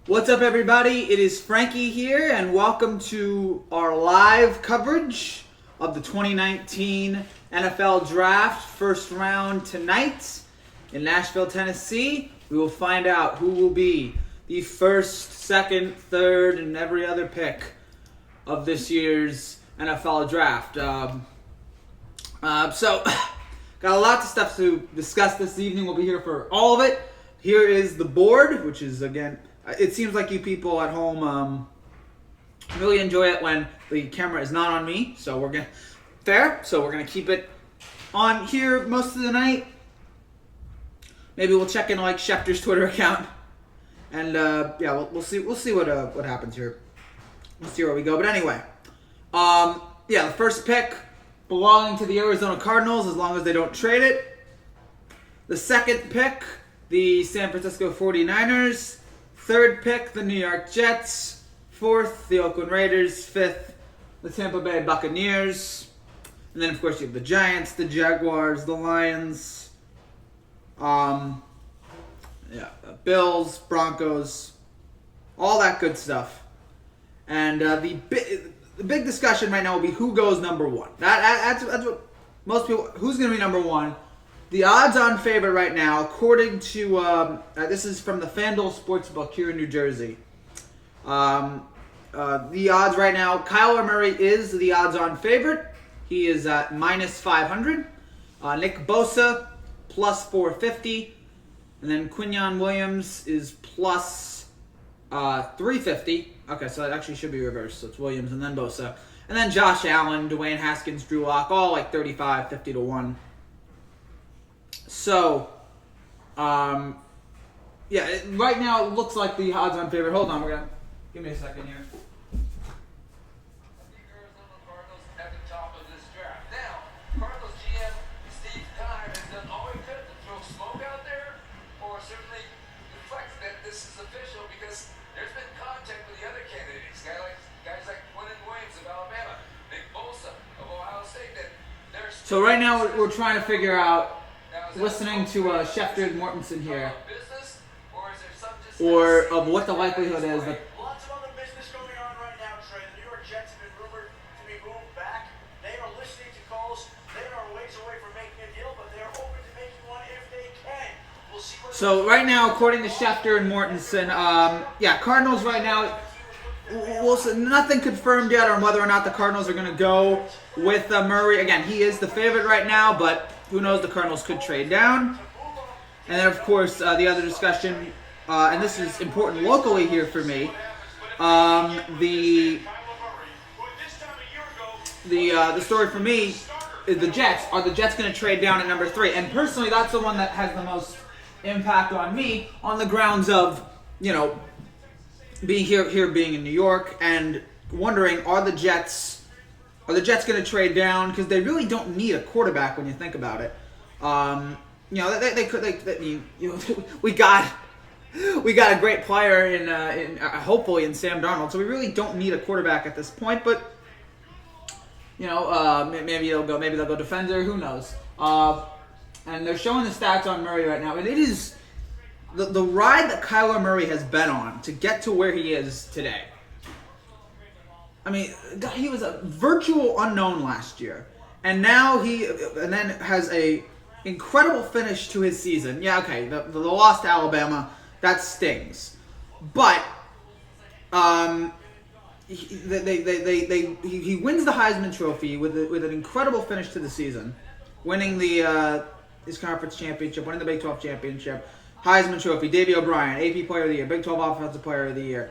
What's up, everybody? It is Frankie here, and welcome to our live coverage of the 2019 NFL Draft. First round tonight in Nashville, Tennessee. We will find out who will be the first, second, third, and every other pick of this year's NFL Draft. So, got a lot of stuff to discuss this evening. We'll be here for all of it. Here is the board, which is, again, it seems like you people at home really enjoy it when the camera is not on me. So we're gonna keep it on here most of the night. Maybe we'll check in like Schefter's Twitter account, and we'll see what happens here. We'll see where we go. But anyway, the first pick belonging to the Arizona Cardinals, as long as they don't trade it. The second pick, the San Francisco 49ers. Third pick, the New York Jets. Fourth, the Oakland Raiders. Fifth, the Tampa Bay Buccaneers. And then, of course, you have the Giants, the Jaguars, the Lions, Bills, Broncos, all that good stuff. And the big discussion right now will be who goes number one. That's what most people. Who's going to be number one? The odds-on favorite right now, according to this is from the FanDuel Sportsbook here in New Jersey. The odds right now, Kyler Murray is the odds-on favorite. He is at minus 500. Nick Bosa plus 450, and then Quinyon Williams is plus 350. Okay, so that actually should be reversed. So it's Williams and then Bosa, and then Josh Allen, Dwayne Haskins, Drew Lock, all like 35, 50 to 1. So, right now it looks like the odds-on favorite. Hold on, give me a second here. Arizona Cardinals at the top of this draft. Now, Cardinals GM Steve Keim has done all he could to throw smoke out there, or certainly reflects that this is official because there's been contact with the other candidates, guys like Quinyon Williams of Alabama, Nick Bosa of Ohio State. So right now we're trying to figure out. Listening to Schefter and Mortensen here, or of what the likelihood is that. Lots of other business going on right now, Trey. The New York Jets have been rumored to be moved back. They are listening to calls. They are ways away from making a deal, but they are open to making one if they can. We'll see what. So right now, according to Schefter and Mortensen, Cardinals right now. Nothing confirmed yet on whether or not the Cardinals are going to go with Murray. Again, he is the favorite right now, but who knows? The Cardinals could trade down. And then, of course, the other discussion, and this is important locally here for me, the story for me is the Jets. Are the Jets going to trade down at number 3? And personally, that's the one that has the most impact on me on the grounds of, being in New York and wondering, are the Jets going to trade down? Because they really don't need a quarterback when you think about it. They could. We got a great player in hopefully in Sam Darnold. So we really don't need a quarterback at this point. But maybe they'll go defender. Who knows? And they're showing the stats on Murray right now, and it is the ride that Kyler Murray has been on to get to where he is today. I mean, he was a virtual unknown last year, and now then has a incredible finish to his season. Yeah, okay, the loss to Alabama, that stings, but he wins the Heisman Trophy with an incredible finish to the season, winning his conference championship, winning the Big 12 championship, Heisman Trophy, Davey O'Brien, AP Player of the Year, Big 12 Offensive Player of the Year.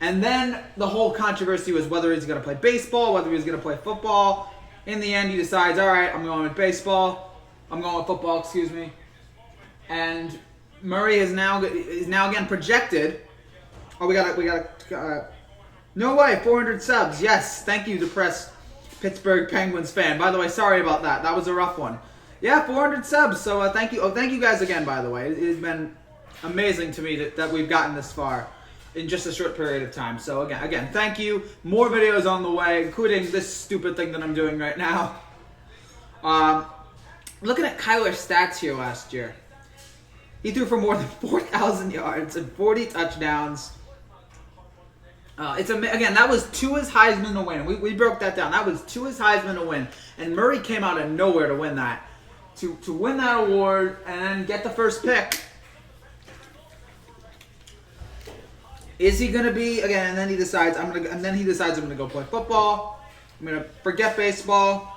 And then the whole controversy was whether he's going to play baseball, whether he's going to play football. In the end, he decides, all right, I'm going with baseball. I'm going with football, excuse me. And Murray is now again projected. Oh, we got no way, 400 subs. Yes, thank you, depressed Pittsburgh Penguins fan. By the way, sorry about that. That was a rough one. Yeah, 400 subs. So thank you. Oh, thank you guys again. By the way, it has been amazing to me that we've gotten this far in just a short period of time. So again, thank you. More videos on the way, including this stupid thing that I'm doing right now. Looking at Kyler's stats here last year, he threw for more than 4,000 yards and 40 touchdowns, Again, that was Tua's Heisman to win. We broke that down. That was Tua's Heisman to win, and Murray came out of nowhere to win that, to win that award and then get the first pick. Is he gonna be again? And then he decides I'm gonna go play football. I'm gonna forget baseball.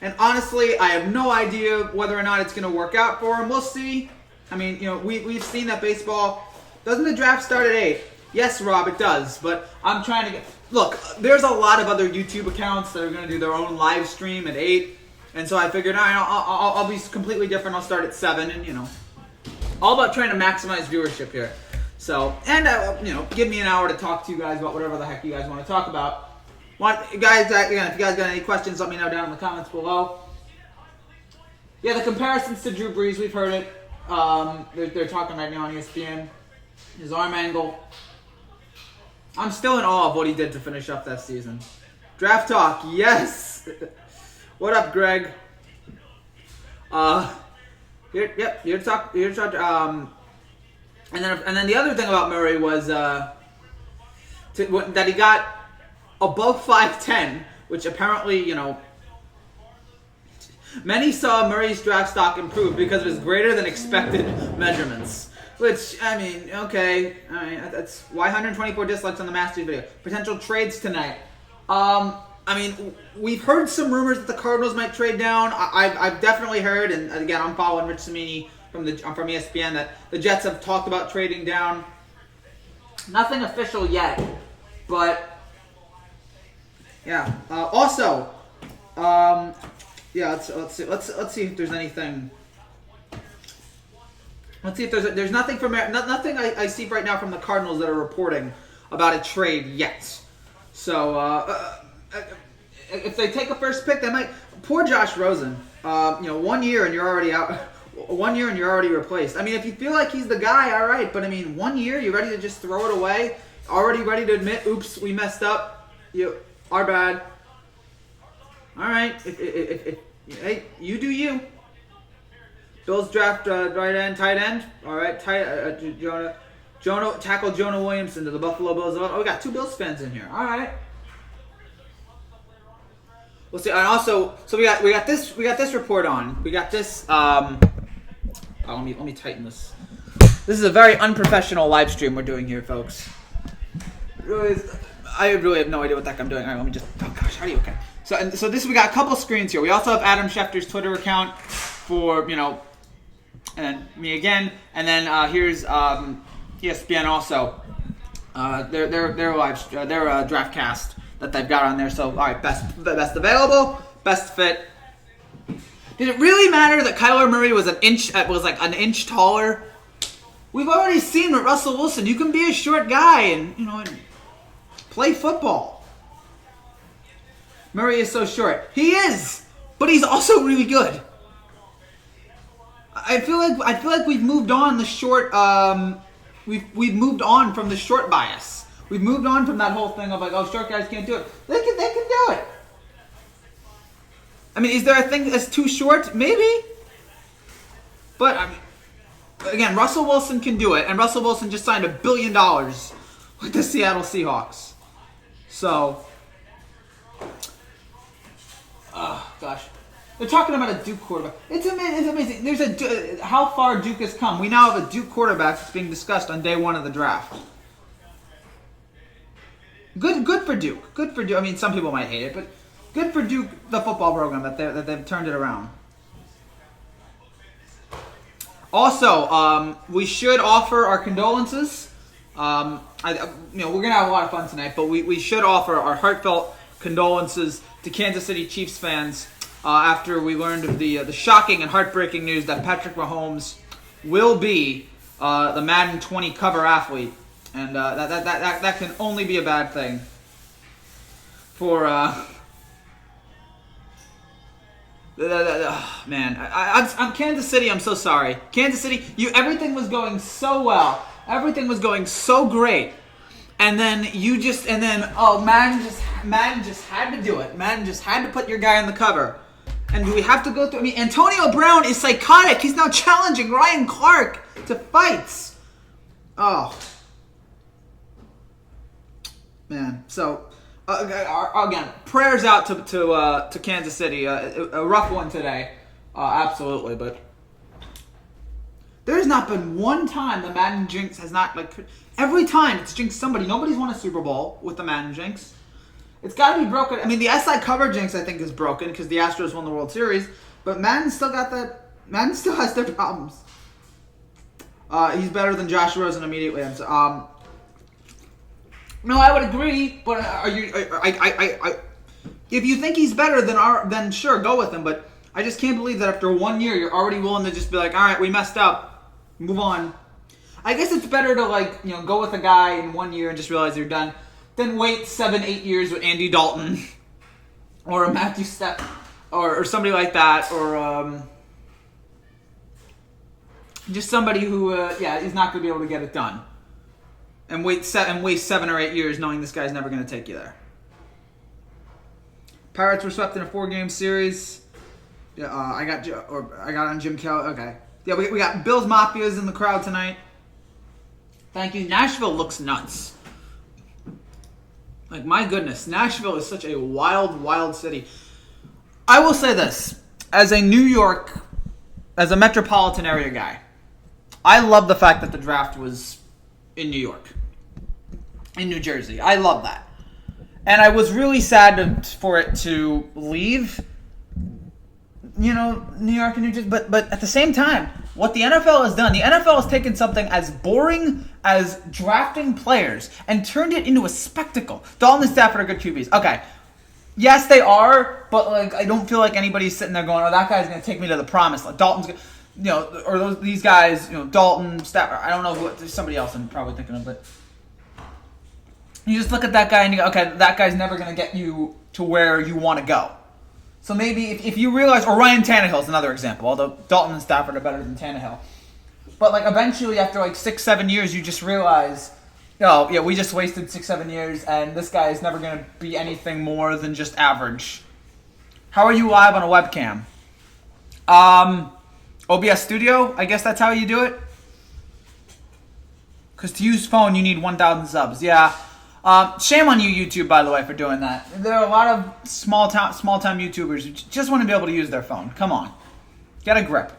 And honestly, I have no idea whether or not it's gonna work out for him. We'll see. I mean, we've seen that baseball. Doesn't the draft start at 8? Yes, Rob, it does. But I'm trying to look. There's a lot of other YouTube accounts that are gonna do their own live stream at 8, and so I figured I'll be completely different. I'll start at 7, and all about trying to maximize viewership here. So, and give me an hour to talk to you guys about whatever the heck you guys want to talk about. Guys, again, if you guys got any questions, let me know down in the comments below. Yeah, the comparisons to Drew Brees, we've heard it. They're talking right now on ESPN. His arm angle. I'm still in awe of what he did to finish up that season. Draft talk, yes. What up, Greg? Here to talk. And then the other thing about Murray was that he got above 5'10", which apparently, many saw Murray's draft stock improve because of his greater than expected measurements. Which, I mean, okay. I mean, that's why 124 dislikes on the Masters video. Potential trades tonight. I mean, we've heard some rumors that the Cardinals might trade down. I've definitely heard, and again, I'm following Rich Cimini from ESPN, that the Jets have talked about trading down. Nothing official yet, but yeah. Let's see if there's anything. Let's see if there's nothing nothing I see right now from the Cardinals that are reporting about a trade yet. So if they take a first pick, they might. Poor Josh Rosen. 1 year and you're already out. 1 year and you're already replaced. I mean, if you feel like he's the guy, all right. But I mean, 1 year, you're ready to just throw it away? Already ready to admit, oops, we messed up. Our bad. All right. Hey, you do you. Bills draft tight end. All right, tackle Jonah Williamson to the Buffalo Bills. Oh, we got 2 Bills fans in here. All right. We'll see. And also, so we got this report on. We got this. Let me tighten this. This is a very unprofessional live stream we're doing here, folks. I really have no idea what the heck I'm doing. All right, let me just. Oh gosh, how do you? Okay. So this we got a couple screens here. We also have Adam Schefter's Twitter account for and then me again, and then here's ESPN also. Their live draft cast that they've got on there. So all right, best available, best fit. Did it really matter that Kyler Murray was an inch taller? We've already seen with Russell Wilson. You can be a short guy and and play football. Murray is so short. He is, but he's also really good. I feel like we've moved on the short. We've moved on from the short bias. We've moved on from that whole thing of short guys can't do it. They can do it. I mean, is there a thing that's too short? Maybe. But I mean, again, Russell Wilson can do it, and Russell Wilson just signed $1 billion with the Seattle Seahawks. So, gosh. They're talking about a Duke quarterback. It's amazing. There's how far Duke has come. We now have a Duke quarterback that's being discussed on day 1 of the draft. Good for Duke. Good for Duke. I mean, some people might hate it, but good for Duke, the football program, that they've turned it around. Also, we should offer our condolences. We're gonna have a lot of fun tonight, but we should offer our heartfelt condolences to Kansas City Chiefs fans after we learned of the shocking and heartbreaking news that Patrick Mahomes will be the Madden 20 cover athlete, and that can only be a bad thing for. Man, I'm Kansas City. I'm so sorry, Kansas City. Everything was going so well. Everything was going so great, and then Madden just had to do it. Madden just had to put your guy on the cover. And do we have to go through? I mean, Antonio Brown is psychotic. He's now challenging Ryan Clark to fights. Oh. Man, so again, prayers out to Kansas City. A rough one today, absolutely. But there's not been one time the Madden jinx has not every time it's jinxed somebody. Nobody's won a Super Bowl with the Madden jinx. It's got to be broken. I mean, the SI cover jinx I think is broken because the Astros won the World Series, but Madden still got that. Madden still has their problems. He's better than Josh Rosen immediately. No, I would agree, but if you think he's better then sure, go with him. But I just can't believe that after 1 year, you're already willing to just be like, all right, we messed up, move on. I guess it's better to go with a guy in 1 year and just realize you're done, than wait 7-8 years with Andy Dalton or a Matthew Step or somebody like that, or just somebody who is not going to be able to get it done. And waste 7 or 8 years knowing this guy's never going to take you there. Pirates were swept in a 4-game series. Yeah, I got on Jim Kelly. Okay. Yeah, we got Bills Mafias in the crowd tonight. Thank you. Nashville looks nuts. Like, my goodness, Nashville is such a wild, wild city. I will say this, as a metropolitan area guy, I love the fact that the draft was in New York, in New Jersey. I love that. And I was really sad for it to leave, New York and New Jersey. But at the same time, what the NFL has done, the NFL has taken something as boring as drafting players and turned it into a spectacle. Dalton and Stafford are good QBs. Okay. Yes, they are, but I don't feel like anybody's sitting there going, oh, that guy's going to take me to the promised land. Dalton's going to... or these guys, Dalton, Stafford, I don't know there's somebody else I'm probably thinking of, but you just look at that guy and you go, okay, that guy's never going to get you to where you want to go. So maybe if you realize, or Ryan Tannehill is another example, although Dalton and Stafford are better than Tannehill. But eventually after 6-7 years, you just realize, we just wasted 6-7 years and this guy is never going to be anything more than just average. How are you live on a webcam? OBS Studio, I guess that's how you do it. Because to use phone, you need 1,000 subs. Yeah. Shame on you, YouTube, by the way, for doing that. There are a lot of small-time YouTubers who just want to be able to use their phone. Come on. Get a grip.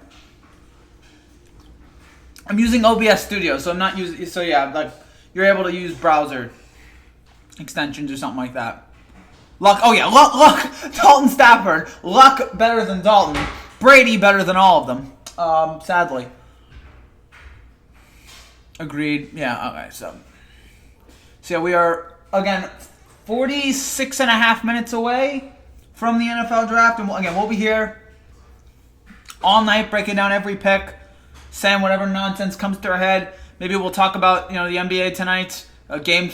I'm using OBS Studio, so I'm not using... So, yeah, you're able to use browser extensions or something like that. Luck. Dalton Stafford. Luck better than Dalton. Brady better than all of them. Sadly. Agreed. Yeah, okay, so yeah, we are, again, 46 and a half minutes away from the NFL draft. And we'll be here all night breaking down every pick, saying whatever nonsense comes to our head. Maybe we'll talk about, the NBA tonight. Game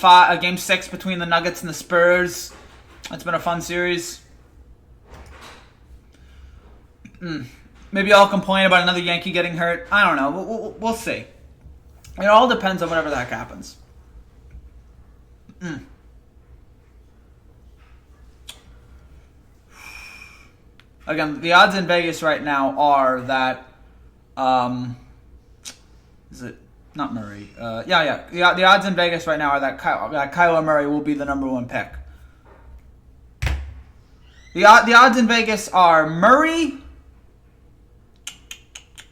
6 between the Nuggets and the Spurs. It's been a fun series. Maybe I'll complain about another Yankee getting hurt. I don't know. We'll see. It all depends on whatever the heck happens. Again, the odds in Vegas right now are that, is it not Murray? The odds in Vegas right now are that Kyler Murray will be the number 1 pick. The odds in Vegas are Murray.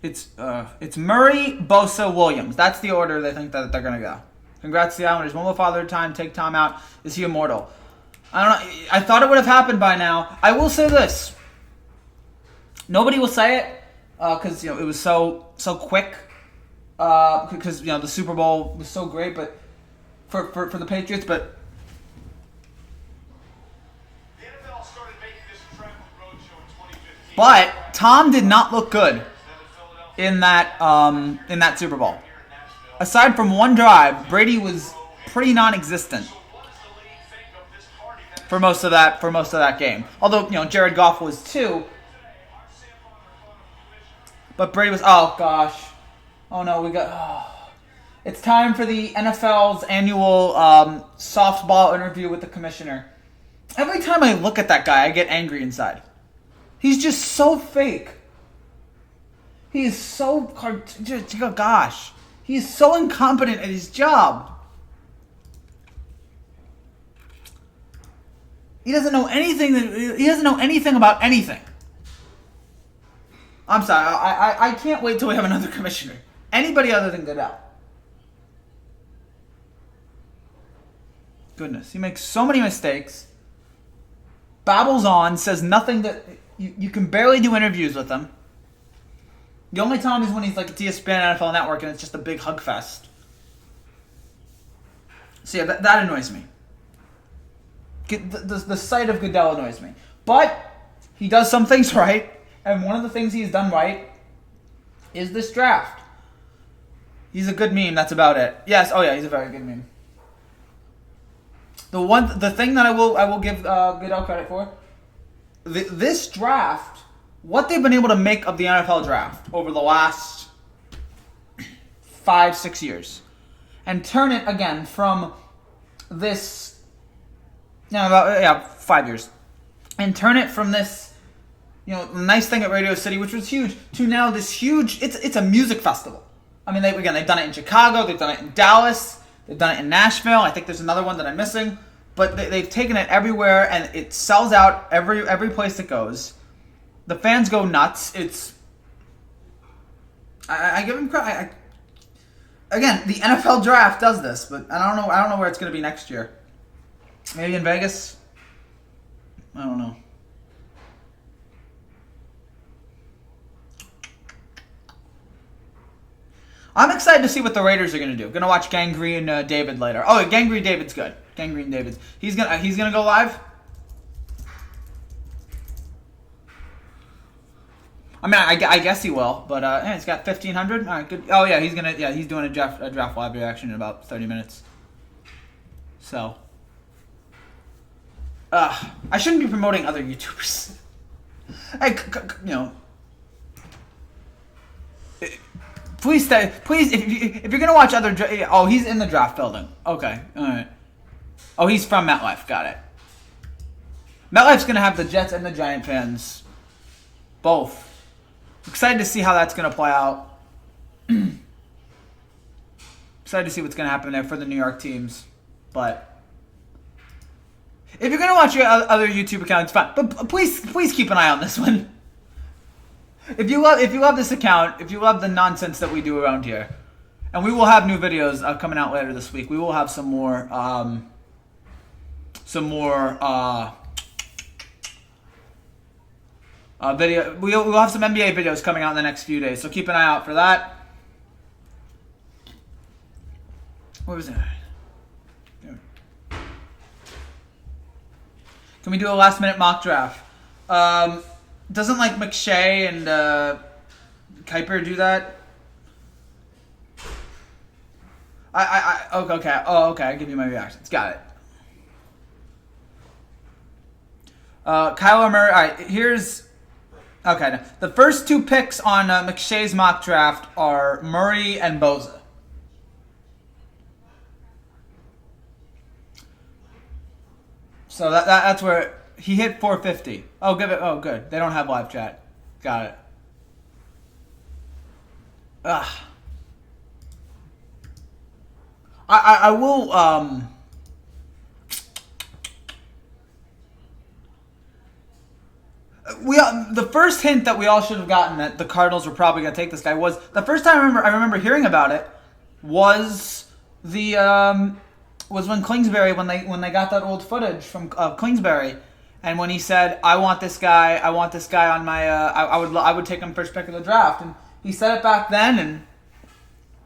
It's Murray, Bosa, Williams. That's the order they think that they're gonna go. Congrats to the Islanders. One more Father time. Take Tom out. Is he immortal? I don't know. I thought it would have happened by now. I will say this. Nobody will say it because it was so quick. Because the Super Bowl was so great, but for the Patriots, but. The NFL started making this a travel roadshow in 2015. But Tom did not look good in that Super Bowl. Aside from one drive, Brady was pretty non-existent for most of that game. Although Jared Goff was too. But Brady was. Oh gosh. Oh no, we got. It's time for the NFL's annual softball interview with the commissioner. Every time I look at that guy, I get angry inside. He's just so fake. He is so, gosh, he is so incompetent at his job. He doesn't know anything. He doesn't know anything about anything. I'm sorry. I can't wait till we have another commissioner. Anybody other than Goodell. Goodness, he makes so many mistakes. Babbles on, says nothing that you can barely do interviews with him. The only time is when he's like at ESPN NFL Network and it's just a big hug fest. So yeah, that annoys me. The sight of Goodell annoys me. But he does some things right, and one of the things he's done right is this draft. He's a good meme, that's about it. Yes, oh yeah, he's a very good meme. The thing that I will give Goodell credit for, this draft, what they've been able to make of the NFL draft over the last 5-6 years, and turn it again from this, 5 years, and turn it from this, nice thing at Radio City, which was huge, to now this huge. It's a music festival. I mean, they've done it in Chicago, they've done it in Dallas. They've done it in Nashville. I think there's another one that I'm missing. But they've taken it everywhere, and it sells out every place it goes. The fans go nuts. I give them credit. Again, the NFL draft does this, but I don't know where it's going to be next year. Maybe in Vegas? I don't know. I'm excited to see what the Raiders are going to do. Going to watch Gangrene David later. Oh, Gangrene David's good. Gangrene David's. He's gonna go live. I mean, I guess he will, but he's got 1,500. All right, good. Oh yeah, he's doing a draft live reaction in about 30 minutes. So, I shouldn't be promoting other YouTubers. Please stay. Please, if you're gonna watch other, he's in the draft building. Okay, all right. Oh, he's from MetLife. Got it. MetLife's gonna have the Jets and the Giant fans, both. Excited to see how that's gonna play out. Excited to see what's gonna happen there for the New York teams. But if you're gonna watch your other YouTube accounts, fine. But please keep an eye on this one. If you love this account, if you love the nonsense that we do around here, and we will have new videos coming out later this week. We will have some more video. We'll have some NBA videos coming out in the next few days, so keep an eye out for that. Where was it? Can we do a last minute mock draft? Doesn't like McShay and Kuiper do that? Okay. Oh, okay. I'll give you my reactions. Got it. Kyler Murray. All right. Here's. Okay. Now, the first two picks on McShay's mock draft are Murray and Bosa. So that's where. He hit 450. Oh, give it. Oh, good. They don't have live chat. Got it. Ugh. I will. The first hint that we all should have gotten that the Cardinals were probably going to take this guy was the first time I remember hearing about it was was when Kingsbury when they got that old footage from Kingsbury. And when he said, "I want this guy on my, I would take him first pick of the draft," and he said it back then, and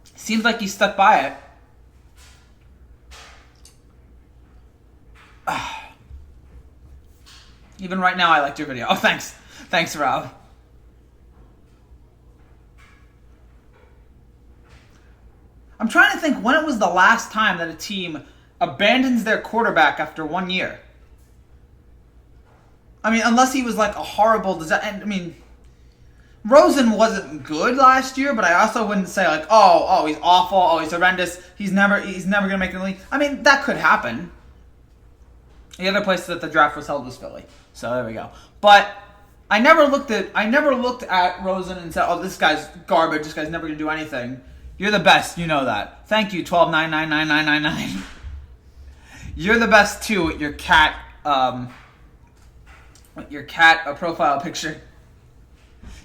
it seems like he stuck by it. Even right now, I liked your video. Oh, thanks, Rob. I'm trying to think when it was the last time that a team abandons their quarterback after 1 year. I mean, unless he was like a horrible disaster. I mean, Rosen wasn't good last year, but I also wouldn't say like, oh, he's awful, oh, he's horrendous, he's never gonna make the league. I mean, that could happen. The other place that the draft was held was Philly, so there we go. But I never looked at Rosen and said, oh, this guy's garbage, this guy's never gonna do anything. You're the best, you know that. Thank you, 12,999,999. You're the best too at your cat Your cat, a profile picture.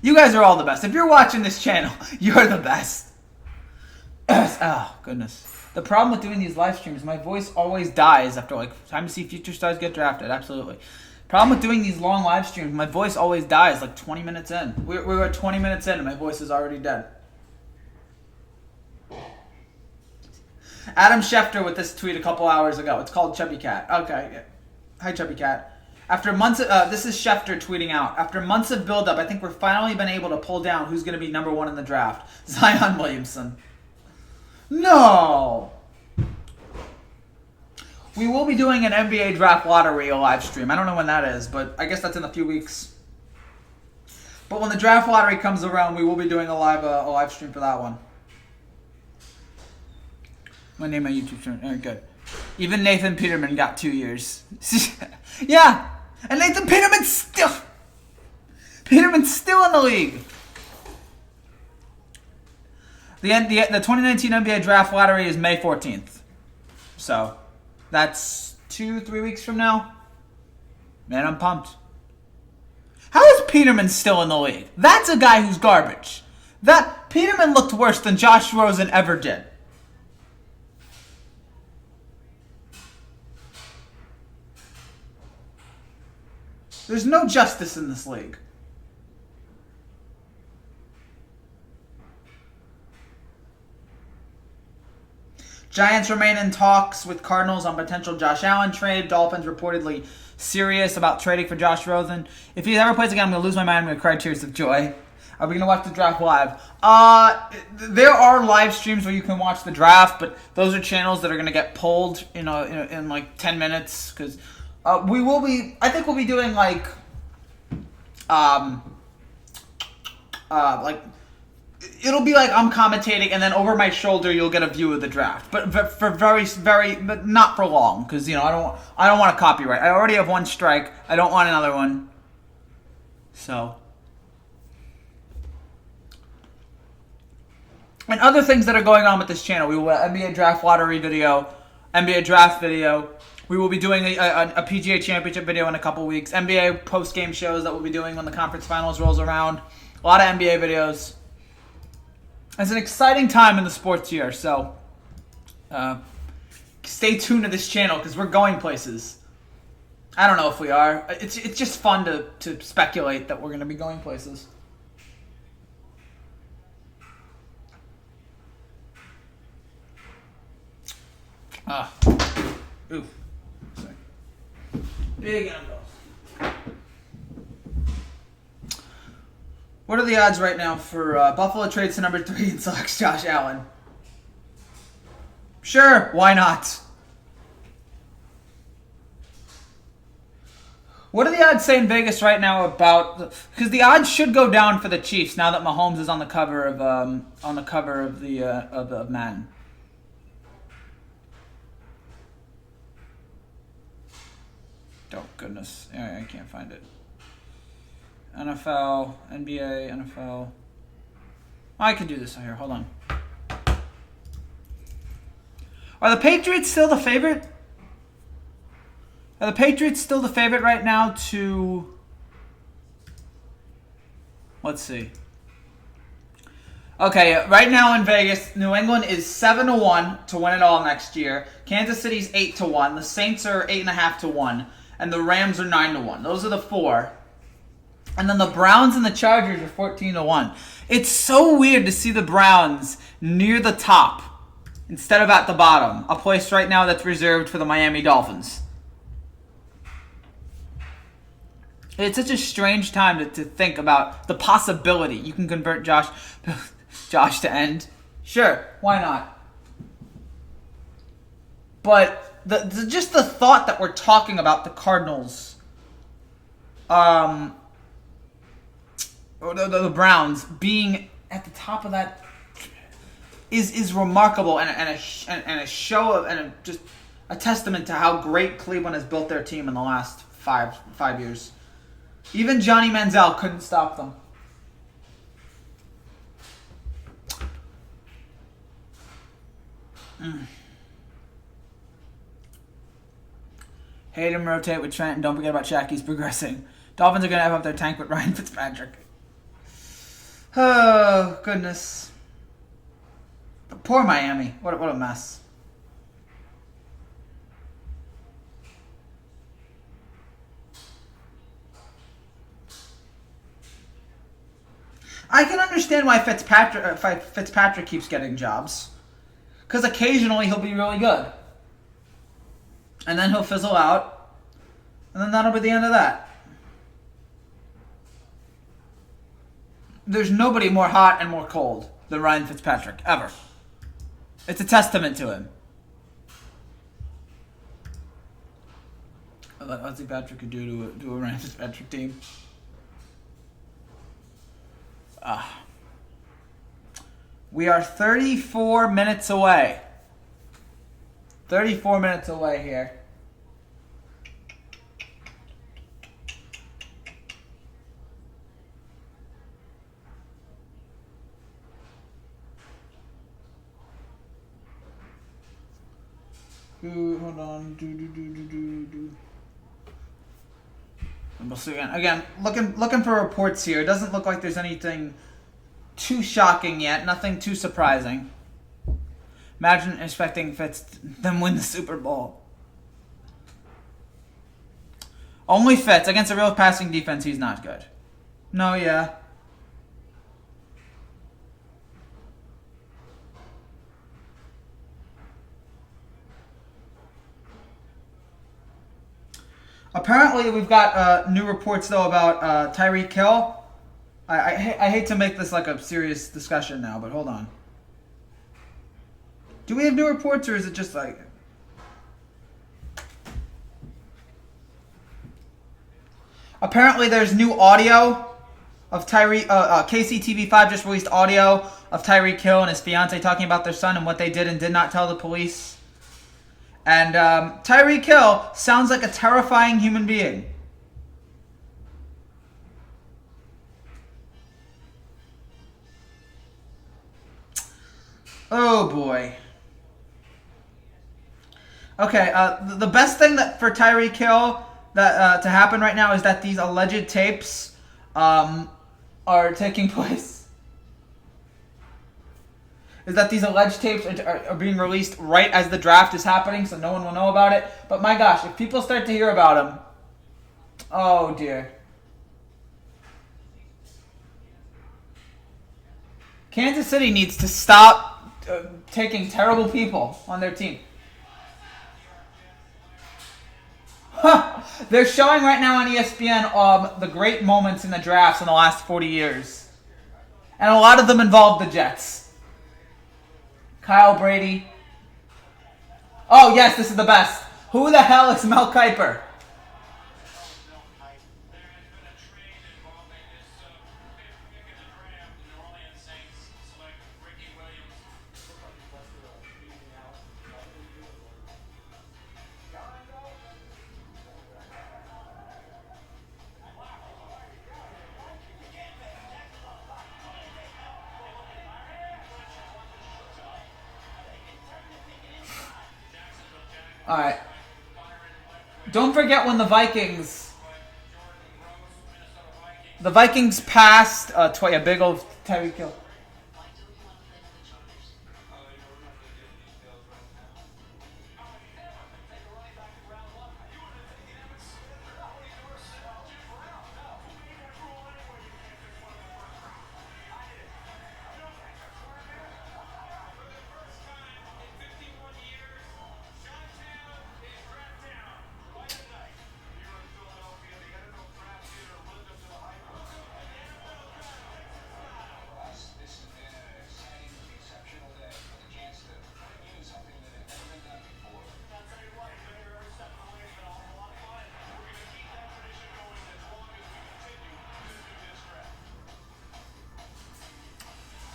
You guys are all the best. If you're watching this channel, you're the best. Oh, goodness. The problem with doing these live streams, my voice always dies after, like, time to see future stars get drafted. Absolutely. Problem with doing these long live streams, my voice always dies, like, 20 minutes in. We're at 20 minutes in, and my voice is already dead. Adam Schefter with this tweet a couple hours ago. It's called Chubby Cat. Okay. Yeah. Hi, Chubby Cat. After months of, this is Schefter tweeting out. After months of build-up, I think we're finally been able to pull down who's going to be number 1 in the draft. Zion Williamson. No! We will be doing an NBA draft lottery live stream. I don't know when that is, but I guess that's in a few weeks. But when the draft lottery comes around, we will be doing a live stream for that one. I'm going to name my YouTube channel. All right, good. Even Nathan Peterman got 2 years. Yeah! And Nathan Peterman's still in the league. The 2019 NBA Draft Lottery is May 14th. So, that's 2-3 weeks from now. Man, I'm pumped. How is Peterman still in the league? That's a guy who's garbage. That Peterman looked worse than Josh Rosen ever did. There's no justice in this league. Giants remain in talks with Cardinals on potential Josh Allen trade. Dolphins reportedly serious about trading for Josh Rosen. If he ever plays again, I'm going to lose my mind. I'm going to cry tears of joy. Are we going to watch the draft live? There are live streams where you can watch the draft, but those are channels that are going to get pulled in like 10 minutes. Because we will be, I think we'll be doing like it'll be like I'm commentating, and then over my shoulder you'll get a view of the draft. But for but not for long, because I don't want to copyright. I already have one strike. I don't want another one. So, and other things that are going on with this channel, we will have NBA draft lottery video, NBA draft video. We will be doing a PGA Championship video in a couple weeks. NBA post-game shows that we'll be doing when the conference finals rolls around. A lot of NBA videos. It's an exciting time in the sports year, so stay tuned to this channel because we're going places. I don't know if we are. It's just fun to speculate that we're going to be going places. Ooh. Sorry. Big elbows. What are the odds right now for Buffalo trades to number 3 and selects Josh Allen? Sure, why not? What are the odds say in Vegas right now about? Because the odds should go down for the Chiefs now that Mahomes is on the cover of the Madden. Oh goodness, I can't find it. NFL, NBA, NFL. I can do this here. Hold on. Are the Patriots still the favorite? Are the Patriots still the favorite right now to... Let's see. Okay, right now in Vegas, New England is 7-1 to win it all next year. Kansas City's 8-1. The Saints are 8.5 to 1. And the Rams are 9-1. Those are the 4. And then the Browns and the Chargers are 14-1. It's so weird to see the Browns near the top instead of at the bottom. A place right now that's reserved for the Miami Dolphins. It's such a strange time to think about the possibility. You can convert Josh to end. Sure, why not? But just the thought that we're talking about the Cardinals, or the Browns being at the top of that is remarkable and a show of just a testament to how great Cleveland has built their team in the last five years. Even Johnny Manziel couldn't stop them. Hate him, rotate with Trent, and don't forget about Shaq. He's progressing. Dolphins are going to have up their tank with Ryan Fitzpatrick. Oh, goodness. But poor Miami. What a mess. I can understand why Fitzpatrick keeps getting jobs. Because occasionally he'll be really good. And then he'll fizzle out. And then that'll be the end of that. There's nobody more hot and more cold than Ryan Fitzpatrick, ever. It's a testament to him. What Ozzie Patrick could do to a Ryan Fitzpatrick team. We are 34 minutes away. 34 minutes away here. Hold on. And we'll see again. Looking for reports here. It doesn't look like there's anything too shocking yet. Nothing too surprising. Imagine expecting them win the Super Bowl. Only Fitz against a real passing defense. He's not good. No, yeah. Apparently, we've got new reports, though, about Tyreek Hill. I hate to make this like a serious discussion now, but hold on. Do we have new reports, or is it just like... Apparently, there's new audio of Tyreek... KCTV5 just released audio of Tyreek Hill and his fiance talking about their son and what they did and did not tell the police. And Tyreek Hill sounds like a terrifying human being. Oh boy. Okay, the best thing that for Tyreek Hill that to happen right now is that these alleged tapes are taking place. Is that these alleged tapes are being released right as the draft is happening, so no one will know about it. But my gosh, if people start to hear about him, oh dear. Kansas City needs to stop taking terrible people on their team. Huh. They're showing right now on ESPN the great moments in the drafts in the last 40 years. And a lot of them involve the Jets. Kyle Brady. Oh, yes, this is the best. Who the hell is Mel Kiper? All right. Don't forget when the Vikings passed a big old Tyreek Hill.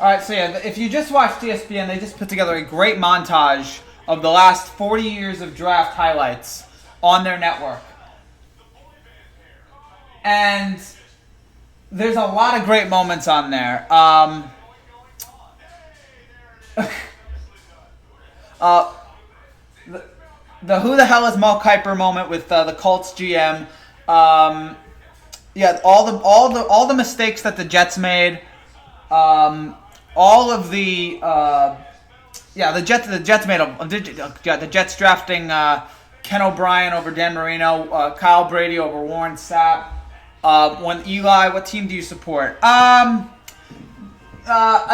All right, so yeah, if you just watched ESPN, they just put together a great montage of the last 40 years of draft highlights on their network. And there's a lot of great moments on there. The who the hell is Mel Kiper moment with the Colts GM. Yeah, all the mistakes that the Jets made, all of the Jets made the Jets drafting Ken O'Brien over Dan Marino, Kyle Brady over Warren Sapp. When Eli, what team do you support? I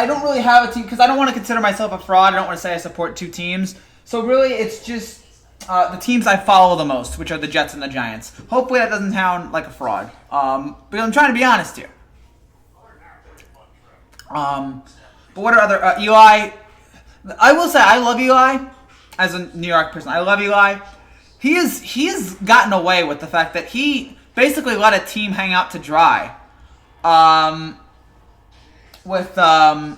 don't really have a team because I don't want to consider myself a fraud. I don't want to say I support two teams. So really, it's just the teams I follow the most, which are the Jets and the Giants. Hopefully that doesn't sound like a fraud. But I'm trying to be honest here. But what are other Eli? I will say I love Eli as a New York person. I love Eli. He has gotten away with the fact that he basically let a team hang out to dry. With that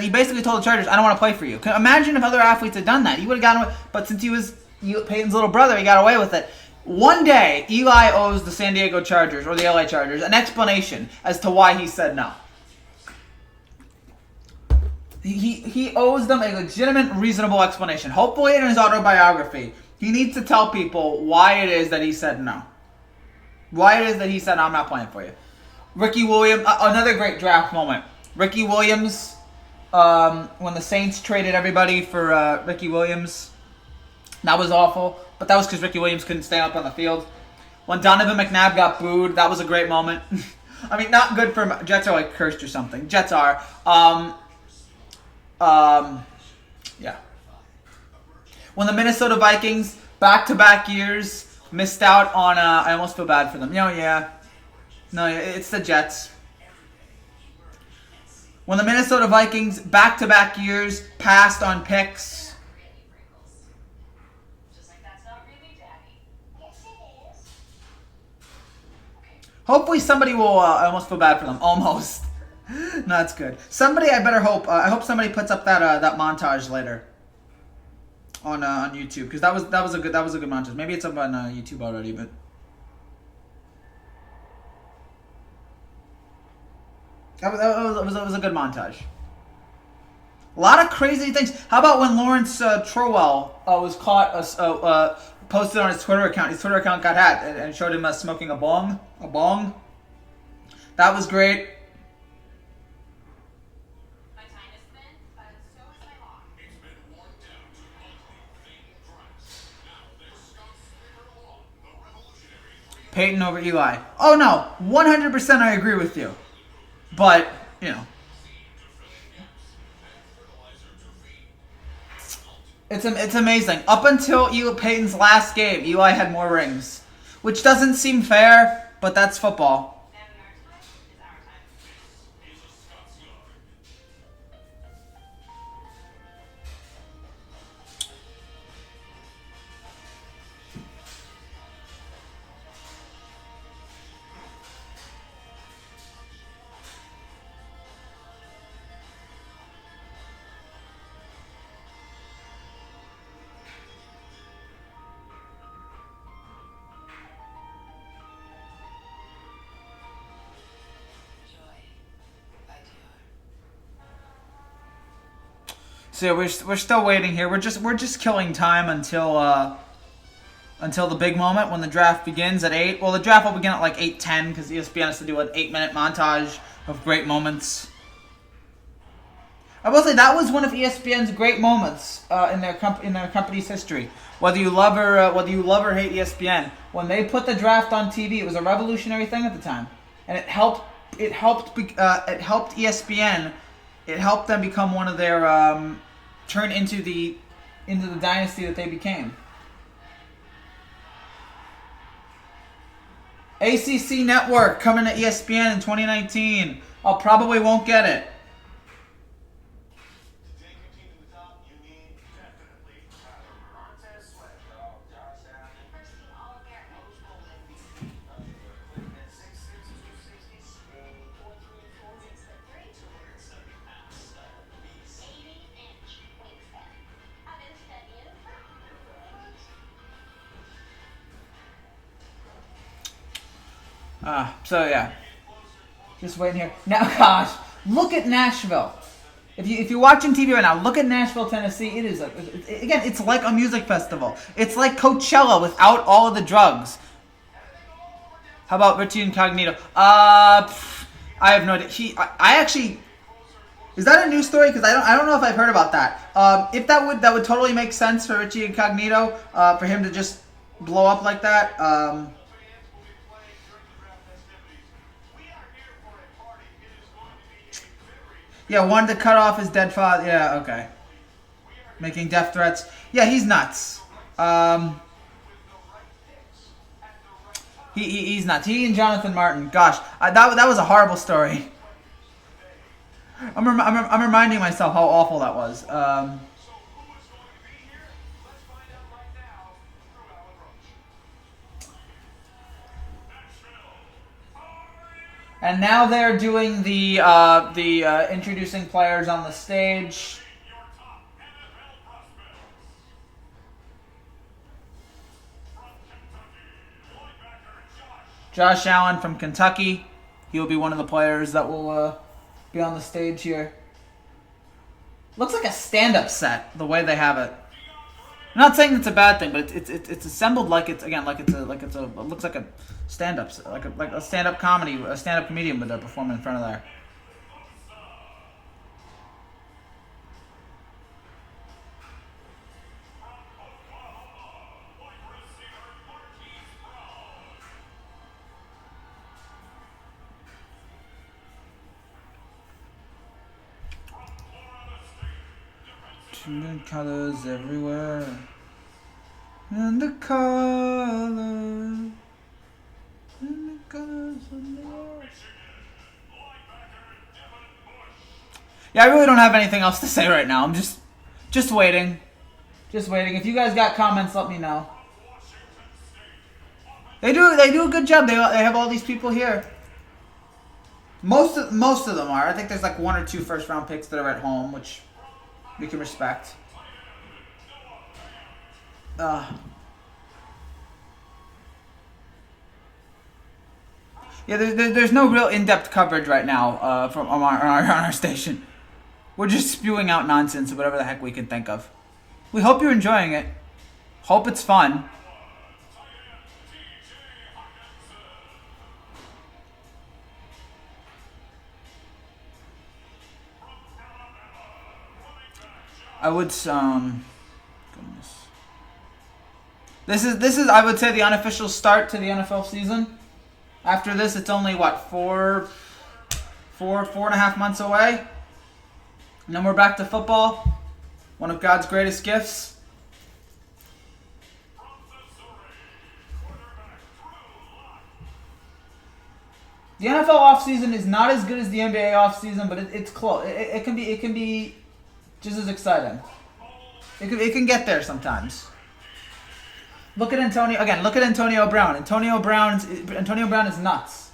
he basically told the Chargers, I don't want to play for you. Imagine if other athletes had done that. He would have gotten away. But since he was Peyton's little brother, he got away with it. One day, Eli owes the San Diego Chargers, or the LA Chargers, an explanation as to why he said no. He owes them a legitimate, reasonable explanation. Hopefully in his autobiography, he needs to tell people why it is that he said no. Why it is that he said, I'm not playing for you. Ricky Williams, another great draft moment. Ricky Williams, when the Saints traded everybody for Ricky Williams, that was awful. But that was because Ricky Williams couldn't stay up on the field. When Donovan McNabb got booed, that was a great moment. I mean, not good for Jets are like cursed or something. Jets are. Yeah. When the Minnesota Vikings, back-to-back years, missed out on. I almost feel bad for them. It's the Jets. When the Minnesota Vikings, back-to-back years, passed on picks. Hopefully somebody will, I almost feel bad for them. Almost. No, that's good. Somebody, I hope somebody puts up that montage later. On YouTube. Because that was a good montage. Maybe it's up on YouTube already, but. That was a good montage. A lot of crazy things. How about when Lawrence Trowell was caught, posted on his Twitter account. His Twitter account got hacked and showed him smoking a bong. That was great. My time is spent, but so is my law. It's been worn down to ugly, fading dress. Now there's Scott's favorite law, the revolutionary Peyton over Eli. Oh no, 100% I agree with you. But, it's amazing. Up until Peyton's last game, Eli had more rings. Which doesn't seem fair, but that's football. So we're still waiting here. We're just killing time until the big moment when the draft begins at 8. Well, the draft will begin at like 8:10 because ESPN has to do an 8-minute montage of great moments. I will say that was one of ESPN's great moments in their company's history. Whether you love or hate ESPN, when they put the draft on TV, it was a revolutionary thing at the time, and it helped ESPN. It helped them become one of their turn into the dynasty that they became. ACC Network coming to ESPN in 2019. I probably won't get it. To take your team to the top, you need definitely Montez Sweat. Josh Allen. First team All-American. Most Bowl MVP. Clicking at 6'6", 260. 4'3" 270 pounds. 80-inch wingspan. I've been studying. So yeah, just waiting here. Now, gosh, look at Nashville. If you're watching TV right now, look at Nashville, Tennessee. It is it's like a music festival. It's like Coachella without all of the drugs. How about Richie Incognito? I have no idea. I actually. Is that a news story? Because I don't know if I've heard about that. If that would totally make sense for Richie Incognito, for him to just blow up like that. Fans will be playing during the draft festivities. We are here for a party. It is going to be a very Yeah, wanted to cut off his dead father. Yeah, okay. Making death threats. Yeah, he's nuts. He's nuts. He and Jonathan Martin. Gosh, that was a horrible story. I'm reminding myself how awful that was. So who is going to be here? Let's find out right now through Alan Roach. Nashville. And now they're doing the introducing players on the stage. Your top NFL prospects. From Kentucky, linebacker Josh Josh Allen from Kentucky. He will be one of the players that will be on the stage here. Looks like a stand-up set the way they have it. I'm not saying it's a bad thing, but it's assembled like it's again like it's a it looks like a stand-up like a stand-up comedy, a stand-up comedian with a performer in front of there. Good colors everywhere, and the colors, Yeah, I really don't have anything else to say right now. I'm just waiting, If you guys got comments, let me know. They do a good job. They have all these people here. Most of them are. I think there's like 1 or 2 first-round picks that are at home, which we can respect. Yeah, there's no real in-depth coverage right now from on our station. We're just spewing out nonsense, whatever the heck we can think of. We hope you're enjoying it. Hope it's fun. I would goodness. This is I would say the unofficial start to the NFL season. After this, it's only what 4.5 months away, and then we're back to football. One of God's greatest gifts. The NFL offseason is not as good as the NBA offseason, but it's close. It can be just as exciting. It can get there sometimes. Look at Antonio again. Look at Antonio Brown. Antonio Brown is nuts.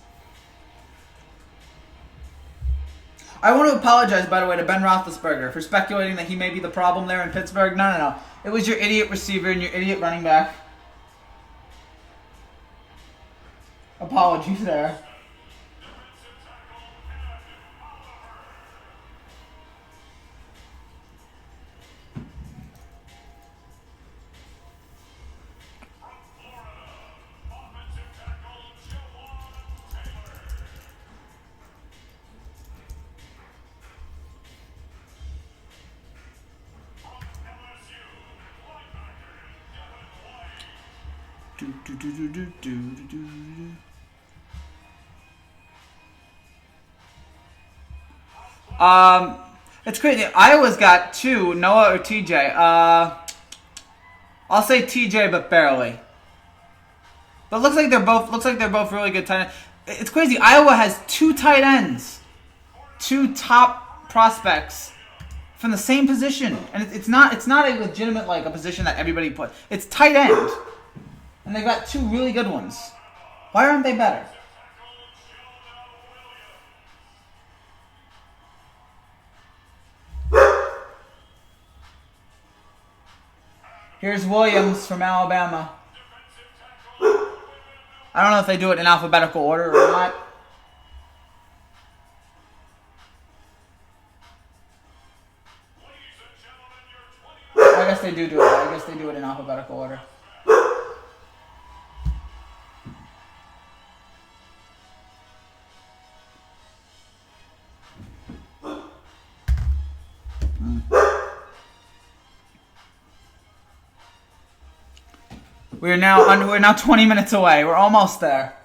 I want to apologize, by the way, to Ben Roethlisberger for speculating that he may be the problem there in Pittsburgh. No. It was your idiot receiver and your idiot running back. Apologies there. It's crazy. Iowa's got 2, Noah or TJ. I'll say TJ, but barely. But looks like they're both really good tight ends. It's crazy. Iowa has 2 tight ends, 2 top prospects from the same position, and it's not a legitimate like a position that everybody puts. It's tight end, and they've got 2 really good ones. Why aren't they better? Here's Williams from Alabama. I don't know if they do it in alphabetical order or not. I guess they do it. I guess they do it in alphabetical order. We're now 20 minutes away. We're almost there.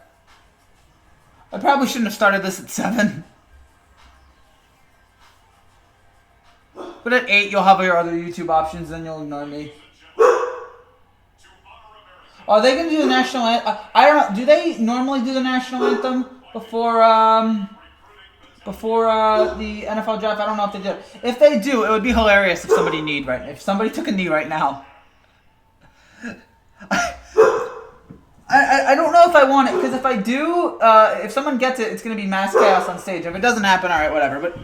I probably shouldn't have started this at 7. But at 8, you'll have your other YouTube options, then you'll ignore me. Are they going to do the national anthem? I don't know. Do they normally do the national anthem before the NFL draft? I don't know if they do. If they do, it would be hilarious if somebody took a knee right now. I don't know if I want it, because if I do, if someone gets it, it's going to be mass chaos on stage. If it doesn't happen, alright, whatever. But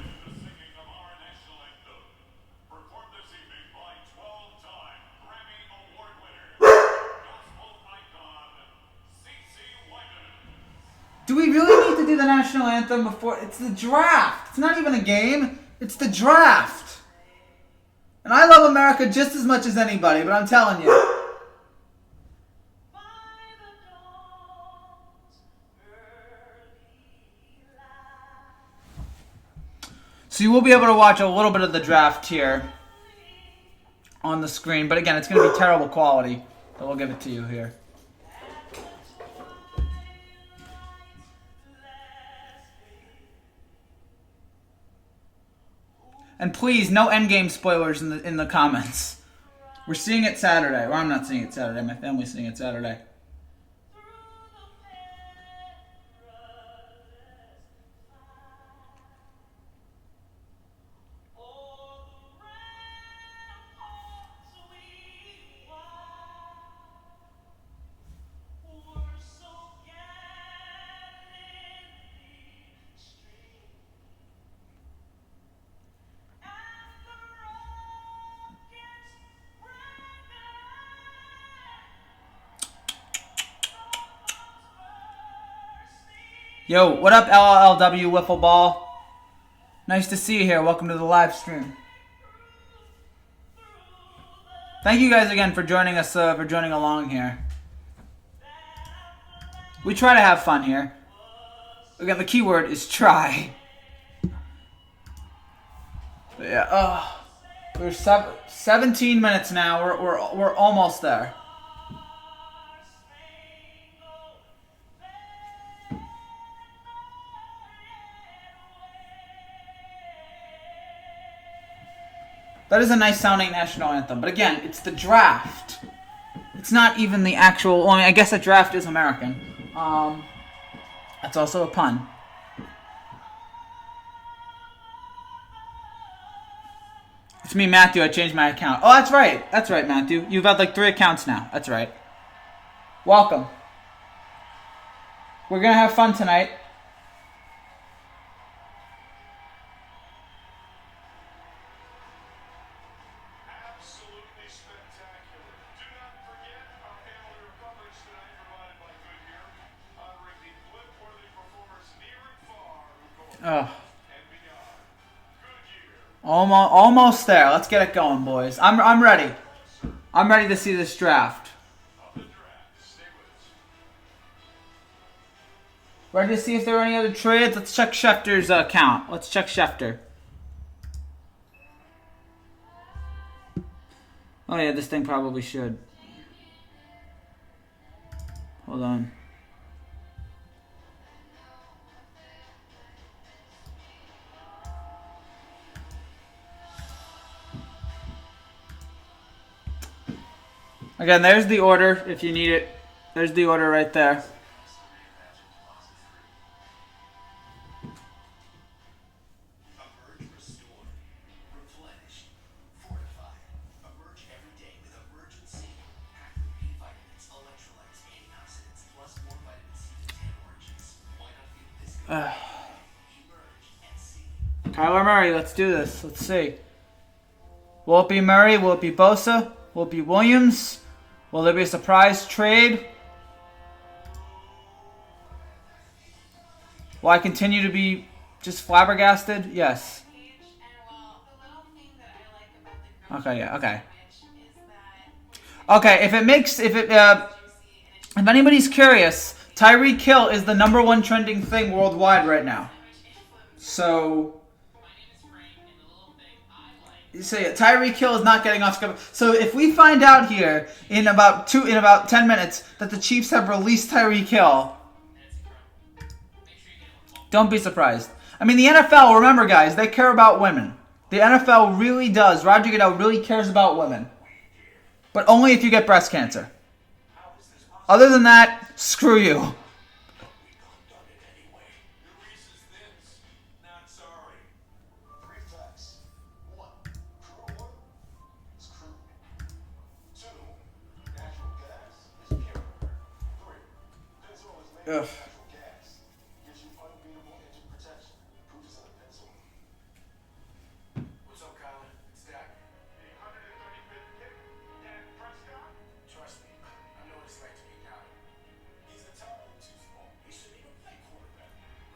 do we really need to do the national anthem before? It's the draft. It's not even a game. It's the draft. And I love America just as much as anybody, but I'm telling you. So you will be able to watch a little bit of the draft here on the screen. But again, it's going to be terrible quality. But we'll give it to you here. And please, no endgame spoilers in the comments. We're seeing it Saturday. Well, I'm not seeing it Saturday. My family's seeing it Saturday. Yo, what up, LLW Wiffle Ball? Nice to see you here. Welcome to the live stream. Thank you guys again for joining us, for joining along here. We try to have fun here. Again, the key word is try. But yeah, we're 17 minutes now. We're almost there. That is a nice sounding national anthem. But again, it's the draft. It's not even the actual... Well, I mean, I guess the draft is American. That's also a pun. It's me, Matthew. I changed my account. Oh, that's right. That's right, Matthew. You've had like 3 accounts now. That's right. Welcome. We're going to have fun tonight. Almost there. Let's get it going, boys. I'm ready. I'm ready to see this draft. Ready to see if there are any other trades? Let's check Schefter's account. Let's check Schefter. Oh yeah, this thing probably should. Hold on. Again, there's the order if you need it. There's the order right there. Kyler Murray, let's do this. Let's see. Will it be Murray? Will it be Bosa? Will it be Williams? Will there be a surprise trade? Will I continue to be just flabbergasted? Yes. Okay, yeah, okay. Okay, if anybody's curious, Tyreek Hill is the #1 trending thing worldwide right now. So So yeah, Tyreek Hill is not getting off schedule. So if we find out here in about 10 minutes that the Chiefs have released Tyreek Hill, don't be surprised. I mean, the NFL, remember guys, they care about women. The NFL really does. Roger Goodell really cares about women. But only if you get breast cancer. Other than that, screw you. Your Reese's Thins, not sorry. 3 facts. 1, crude oil is crude. 2, natural gas is pure. 3, Pennzoil is made Ugh. of natural gas. Gives you unbeatable engine protection. Proof is in the Pennzoil. What's up, Kyler? It's Dak. The 135th pick, Dak Prescott. Trust me, I know what it's like to be down. He's entirely too small. He shouldn't even play quarterback.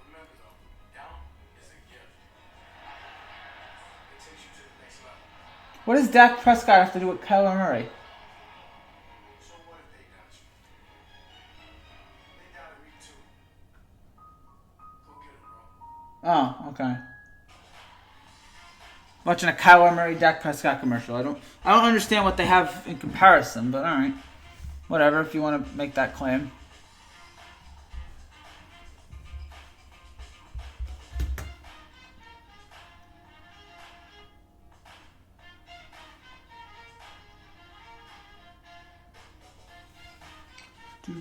Remember though, down is a gift. It takes you to the next level. What does Dak Prescott have to do with Kyler Murray? So what if they got you? They doubted me too. Go get him, bro. Oh, okay. Watching a Kyler Murray Dak Prescott commercial. I don't understand what they have in comparison, but all right. Whatever, if you want to make that claim.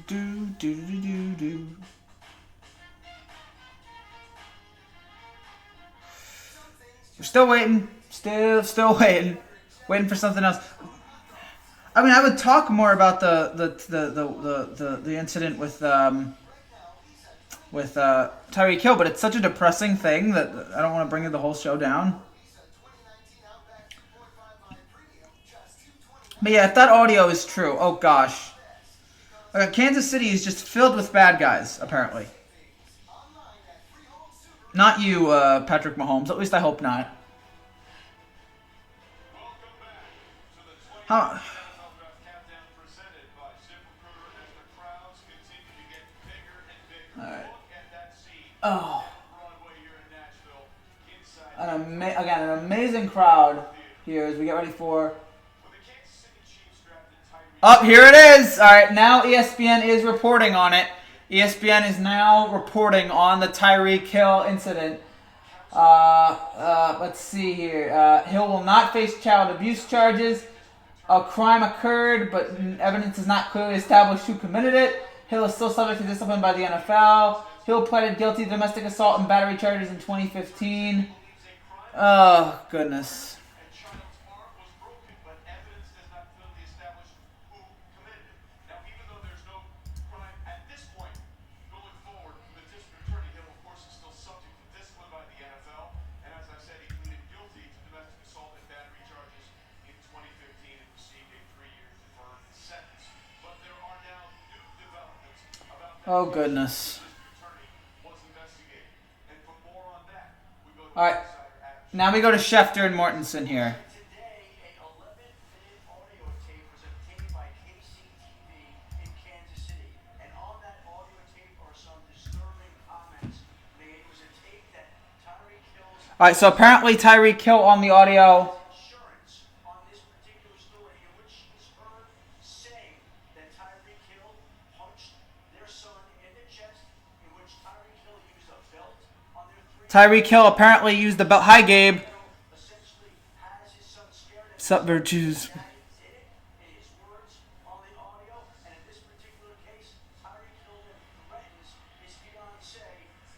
Do. We're still waiting. Still waiting. Waiting for something else. I mean, I would talk more about the incident with Tyreek Hill, but it's such a depressing thing that I don't want to bring the whole show down. But yeah, if that audio is true, oh gosh. Kansas City is just filled with bad guys, apparently. Not you, Patrick Mahomes. At least I hope not. Welcome back to the 20th How? NFL Draft Countdown presented by ZipRecruiter as the crowds continue to get bigger and bigger. All right. Look at that scene Oh, at Broadway here in Nashville. Inside an amazing crowd here as we get ready for. when the Kansas City Chiefs drafted Tyreek Oh, here it is. All right, now ESPN is reporting on it. ESPN is now reporting on the Tyreek Hill incident. Let's see here. Hill will not face child abuse charges. A crime occurred, but evidence is not clearly established who committed it. Hill is still subject to discipline by the NFL. Hill pleaded guilty to domestic assault and battery charges in 2015. Oh, goodness. and child's arm was broken, but evidence does not clearly establish who committed it. Now, even though there's no crime at this point going forward, the district attorney, Hill, of course, is still subject to discipline by the NFL. And as I said, he pleaded guilty to domestic assault and battery charges in 2015 and received a 3-year deferred sentence. But there are now new developments about that Oh, case goodness. the district attorney was investigating. And for more on that, we go to All right. Insider Action. Now we go to Schefter and Mortensen here. Today, a 11-minute audio tape was obtained by KCTV in Kansas City. And on that audio tape are some disturbing comments made. It was a tape that Tyreek Hill's All right, so apparently Tyreek Hill on the audio. insurance on this particular story, in which she was heard saying that Tyreek Hill punched their son in the chest, in which Tyreek Hill used a belt on their 3 Tyreek Hill apparently used the belt. Hi, Gabe. essentially has his son scared and Sup, Virtues? that did it in his words on the audio. And in this particular case, Tyreek Hill then threatens his fiance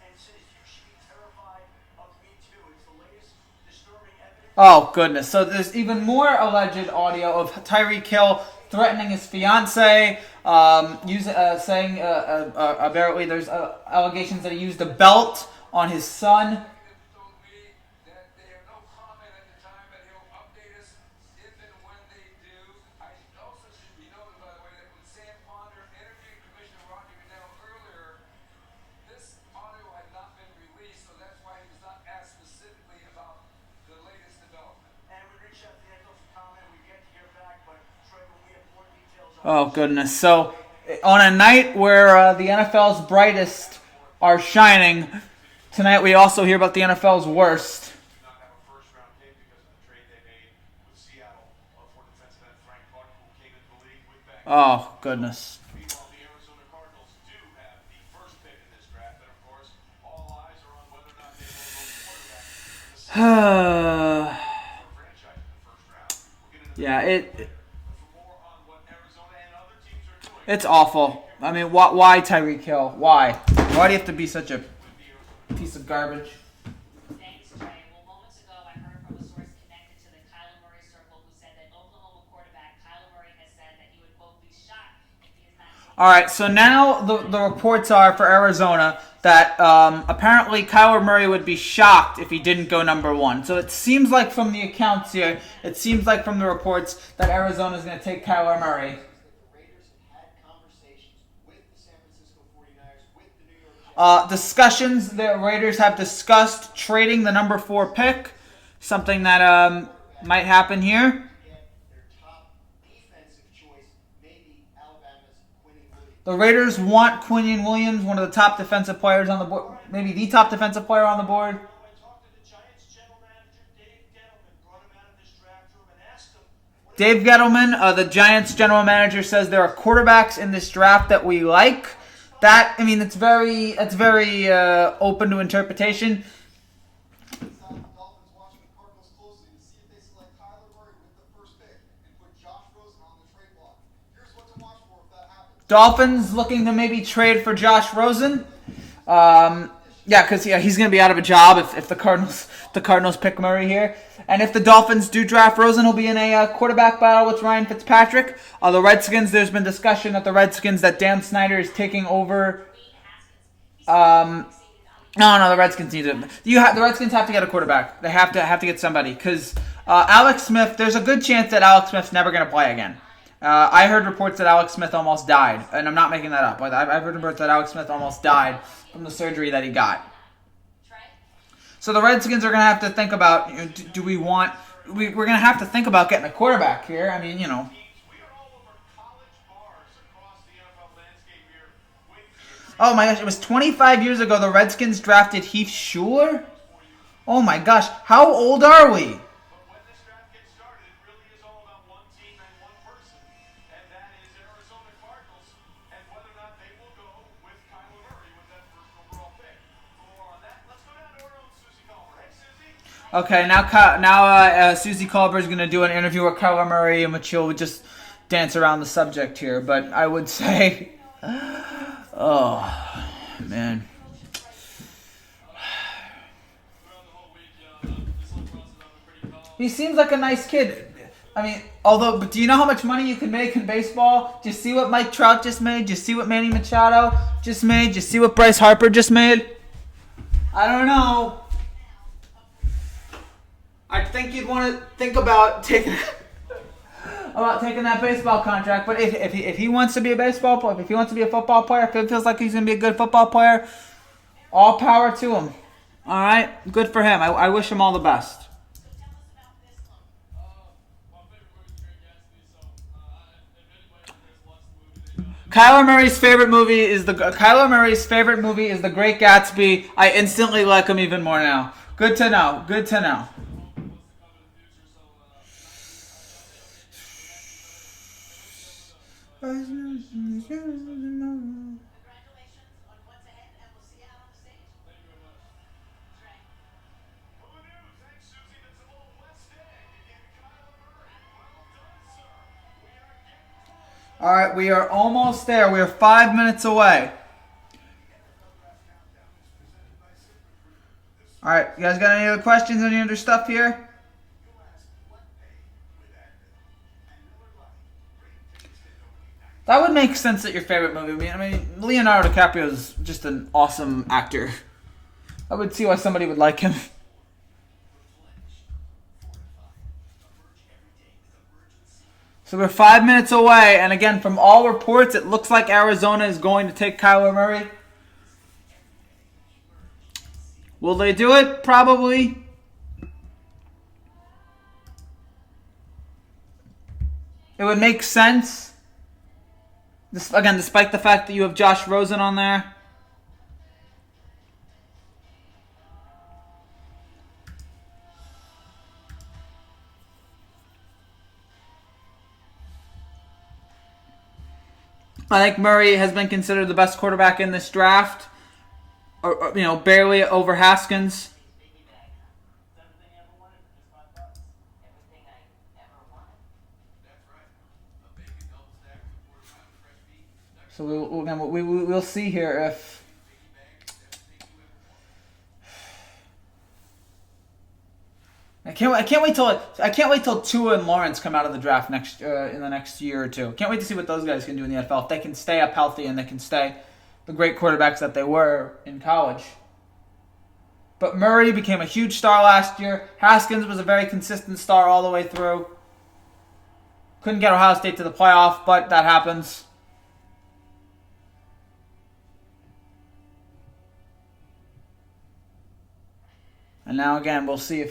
and says you should be terrified of me too. It's the latest disturbing evidence. Oh, goodness. So there's even more alleged audio of Tyreek Hill threatening his fiance, saying apparently there's allegations that he used a belt on his son. Executives told me that they have no comment at the time, but he'll update us if and when they do. I also should be noted, by the way, that when Sam Ponder interviewed Commissioner Roger Goodell earlier, this audio had not been released, so that's why he was not asked specifically about the latest development. And we reached out to the NFL for comment. We get to hear back, but Troy, when we have more details on Oh, goodness. So on a night where the NFL's brightest are shining, tonight we also hear about the NFL's worst. not have a first round pick because of the trade they made Oh, goodness. Meanwhile, the Arizona Cardinals do have the first pick in this draft, and of course, all eyes are on whether or not they will go quarterback in the second franchise in the first round. We'll get into Yeah, that later. But for more on what Arizona and other teams are doing, it's awful. I mean, why Tyreek Hill? Why? Why do you have to be such a piece of garbage? Thanks, Trey. Well, moments ago, I heard from a source connected to the Kyler Murray circle who said that Oklahoma quarterback Kyler Murray has said that he would, quote, be shocked if he is not taken. All right, so now the reports are for Arizona that apparently Kyler Murray would be shocked if he didn't go number 1. So it seems like from the accounts here, it seems like from the reports that Arizona is going to take Kyler Murray. The Raiders have had conversations with the San Francisco 49ers, with the New York Jets. Discussions, the Raiders have discussed trading the number 4 pick, something that might happen here. Get their top defensive choice, maybe Alabama's Quinton Williams. The Raiders want Quinion Williams, one of the top defensive players on the board, maybe the top defensive player on the board. I talked to the Giants general manager, Dave Gettleman, brought him out of this draft room and asked him, what Dave Gettleman, the Giants general manager, says there are quarterbacks in this draft that we like. That, I mean, it's very open to interpretation. The Dolphins watching the Cardinals closely to see if they select Kyler Murray with the first pick and put Josh Rosen on the trade block. Here's what to watch for if that happens. Dolphins looking to maybe trade for Josh Rosen. Yeah, because he's going to be out of a job if the Cardinals pick Murray here. And if the Dolphins do draft Rosen, he'll be in a quarterback battle with Ryan Fitzpatrick. The Redskins, there's been discussion that that Dan Snyder is taking over. No, the Redskins need it. The Redskins have to get a quarterback. They have to get somebody because Alex Smith. There's a good chance that Alex Smith's never going to play again. I heard reports that Alex Smith almost died, and I'm not making that up. I've heard reports that Alex Smith almost died from the surgery that he got. So the Redskins are going to have to think about, do we want... We're going to have to think about getting a quarterback here. I mean, we are all over college bars across the NFL landscape here, waiting to get Oh my gosh, it was 25 years ago the Redskins drafted Heath Schuler? Oh my gosh, how old are we? But when this draft gets started, it really is all about one team and one person, and that is Arizona Cardinals, and whether or not they will go with Kyler Murray with that first overall pick. For more on that, let's go down to our own Susie Calmer. Hey, Susie. Okay, now Susie Colbert is going to do an interview with Kyler Murray in which he'll just dance around the subject here. But I would say, oh, man. He seems like a nice kid. I mean, but do you know how much money you can make in baseball? Do you see what Mike Trout just made? Do you see what Manny Machado just made? Do you see what Bryce Harper just made? I don't know. I think you'd want to think about taking that baseball contract. But if he wants to be a baseball player, if he wants to be a football player, if he feels like he's going to be a good football player, all power to him. All right? Good for him. I wish him all the best. Kyler Murray's favorite movie is The Great Gatsby. I instantly like him even more now. Good to know. Good to know. Congratulations on what's ahead, and we'll see you out on the stage. Thank you very much. Trey. Who knew? Thanks, Susie. That's a little West End. You gave Kyler Murray. Well done, sir. We are getting close. All right, we are almost there. We are 5 minutes away. All right, you guys got any other questions? Any other stuff here? That would make sense that your favorite movie. I mean, Leonardo DiCaprio is just an awesome actor. I would see why somebody would like him. So we're 5 minutes away, and again, from all reports, it looks like Arizona is going to take Kyler Murray. Will they do it? Probably. It would make sense. Again, despite the fact that you have Josh Rosen on there. I think Murray has been considered the best quarterback in this draft, or barely over Haskins. So we'll see here if I can't wait till Tua and Lawrence come out of the draft in the next year or two. Can't wait to see what those guys can do in the NFL if they can stay up healthy and they can stay the great quarterbacks that they were in college. But Murray became a huge star last year. Haskins was a very consistent star all the way through. Couldn't get Ohio State to the playoff, but that happens. And now again, we'll see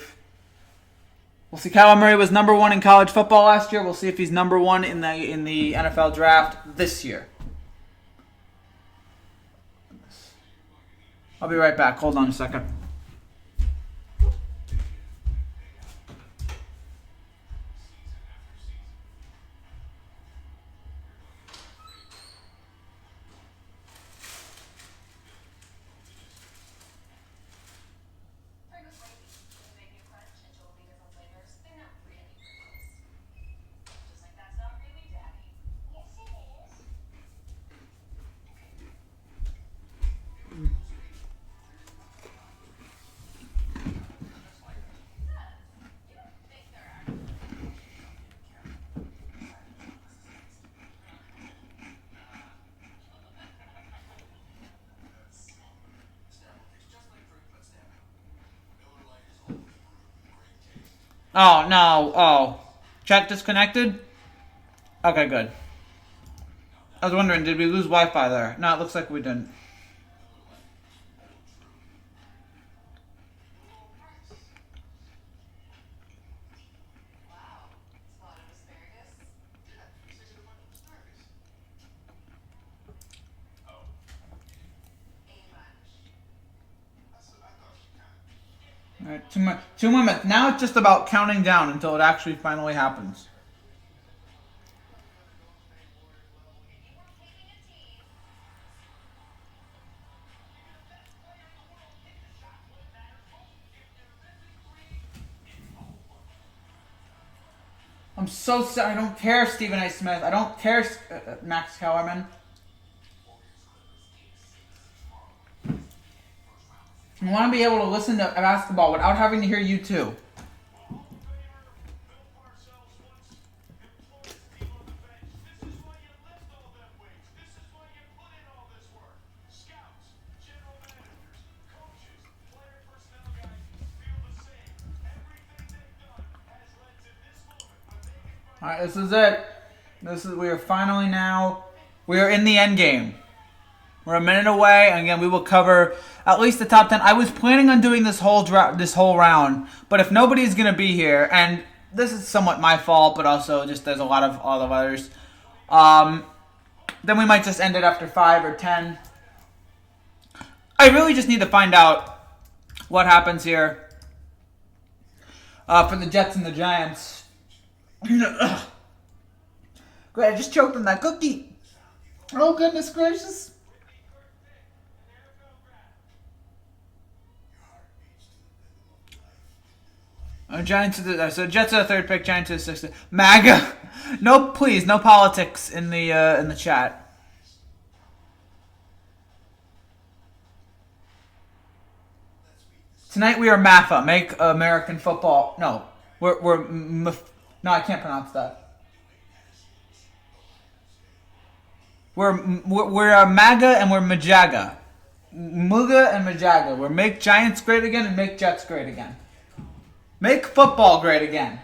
Kyler Murray was number 1 in college football last year. We'll see if he's number 1 in the NFL draft this year. I'll be right back. Hold on a second. Oh, no. Oh. Chat disconnected? Okay, good. I was wondering, did we lose Wi-Fi there? No, it looks like we didn't. All right, 2 more minutes. Now it's just about counting down until it actually finally happens. I'm so sorry. I don't care, Stephen A. Smith. I don't care, Max Kellerman. I want to be able to listen to basketball without having to hear you too. All right, this is it. We are in the end game. We're a minute away, and again, we will cover at least the top 10. I was planning on doing this whole round, but if nobody's going to be here, and this is somewhat my fault, but also just there's a lot of all of others, then we might just end it after 5 or 10. I really just need to find out what happens here for the Jets and the Giants. Great, I just choked on that cookie. Oh, goodness gracious. Giants so Jets are the 3rd pick, Giants are the 6th. MAGA. No, please, no politics in the chat. Tonight we are MAFA, Make American Football. No, no, I can't pronounce that. We're MAGA and we're Majaga. Muga and Majaga. We're Make Giants Great Again and Make Jets Great Again. Make football great again.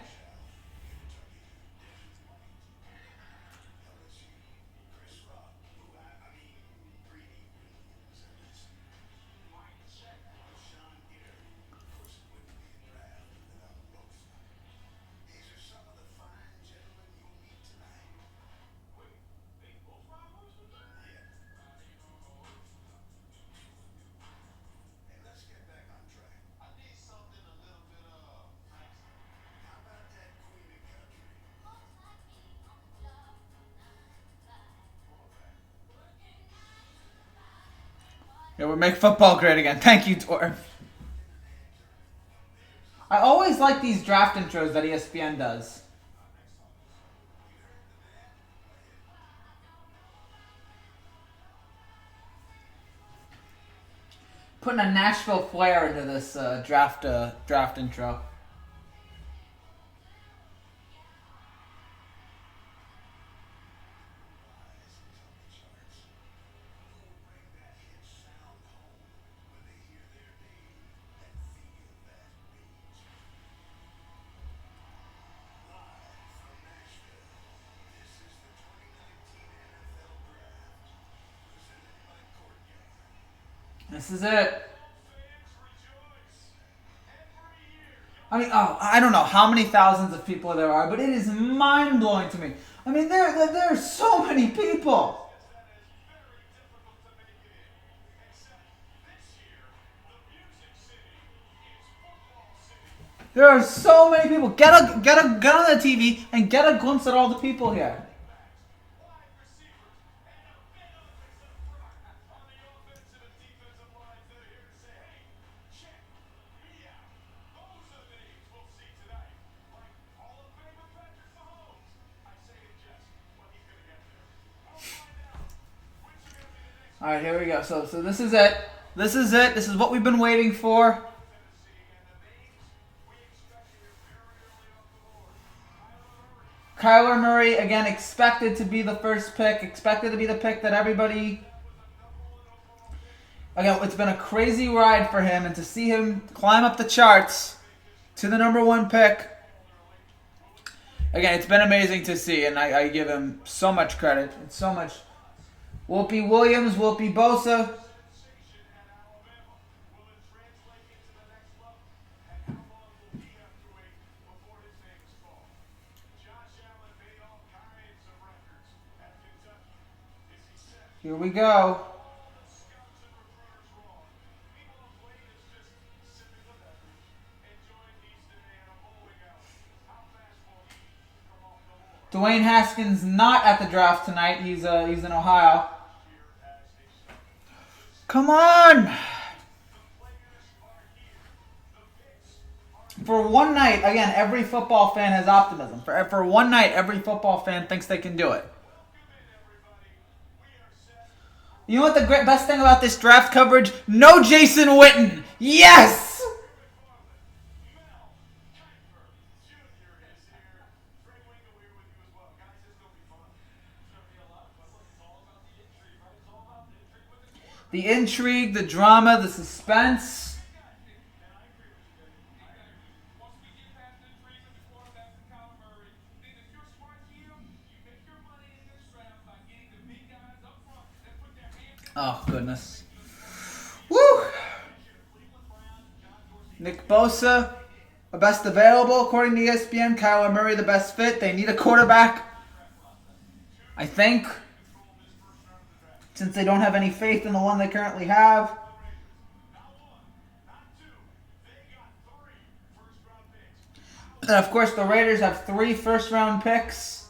It would make football great again. Thank you, Tor. I always like these draft intros that ESPN does. Putting a Nashville flair into this draft intro. This is it. I mean, I don't know how many thousands of people there are, but it is mind-blowing to me. I mean, there are so many people. There are so many people. Get on the TV and get a glimpse at all the people here. All right, here we go. So this is it. This is it. This is what we've been waiting for. Kyler Murray, again, expected to be the first pick. Expected to be the pick that everybody... Again, it's been a crazy ride for him. And to see him climb up the charts to the number 1 pick... Again, it's been amazing to see. And I give him so much credit. And so much... Whoopi Williams, Whoopi Bosa. Here we go. Dwayne Haskins not at the draft tonight. He's in Ohio. Come on! For one night, again, every football fan has optimism. For one night, every football fan thinks they can do it. You know what the best thing about this draft coverage? No Jason Witten! Yes! The intrigue, the drama, the suspense. Oh, goodness. Woo! Nick Bosa, the best available, according to ESPN. Kyler Murray, the best fit. They need a quarterback, I think, since they don't have any faith in the one they currently have. And, of course, the Raiders have 3 first-round picks.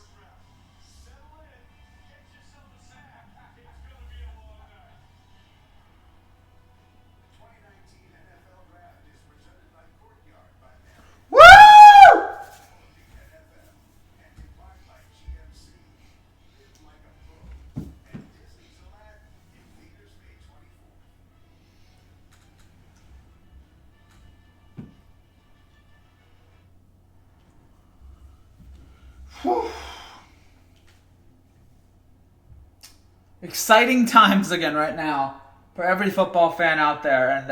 Exciting times again right now for every football fan out there. And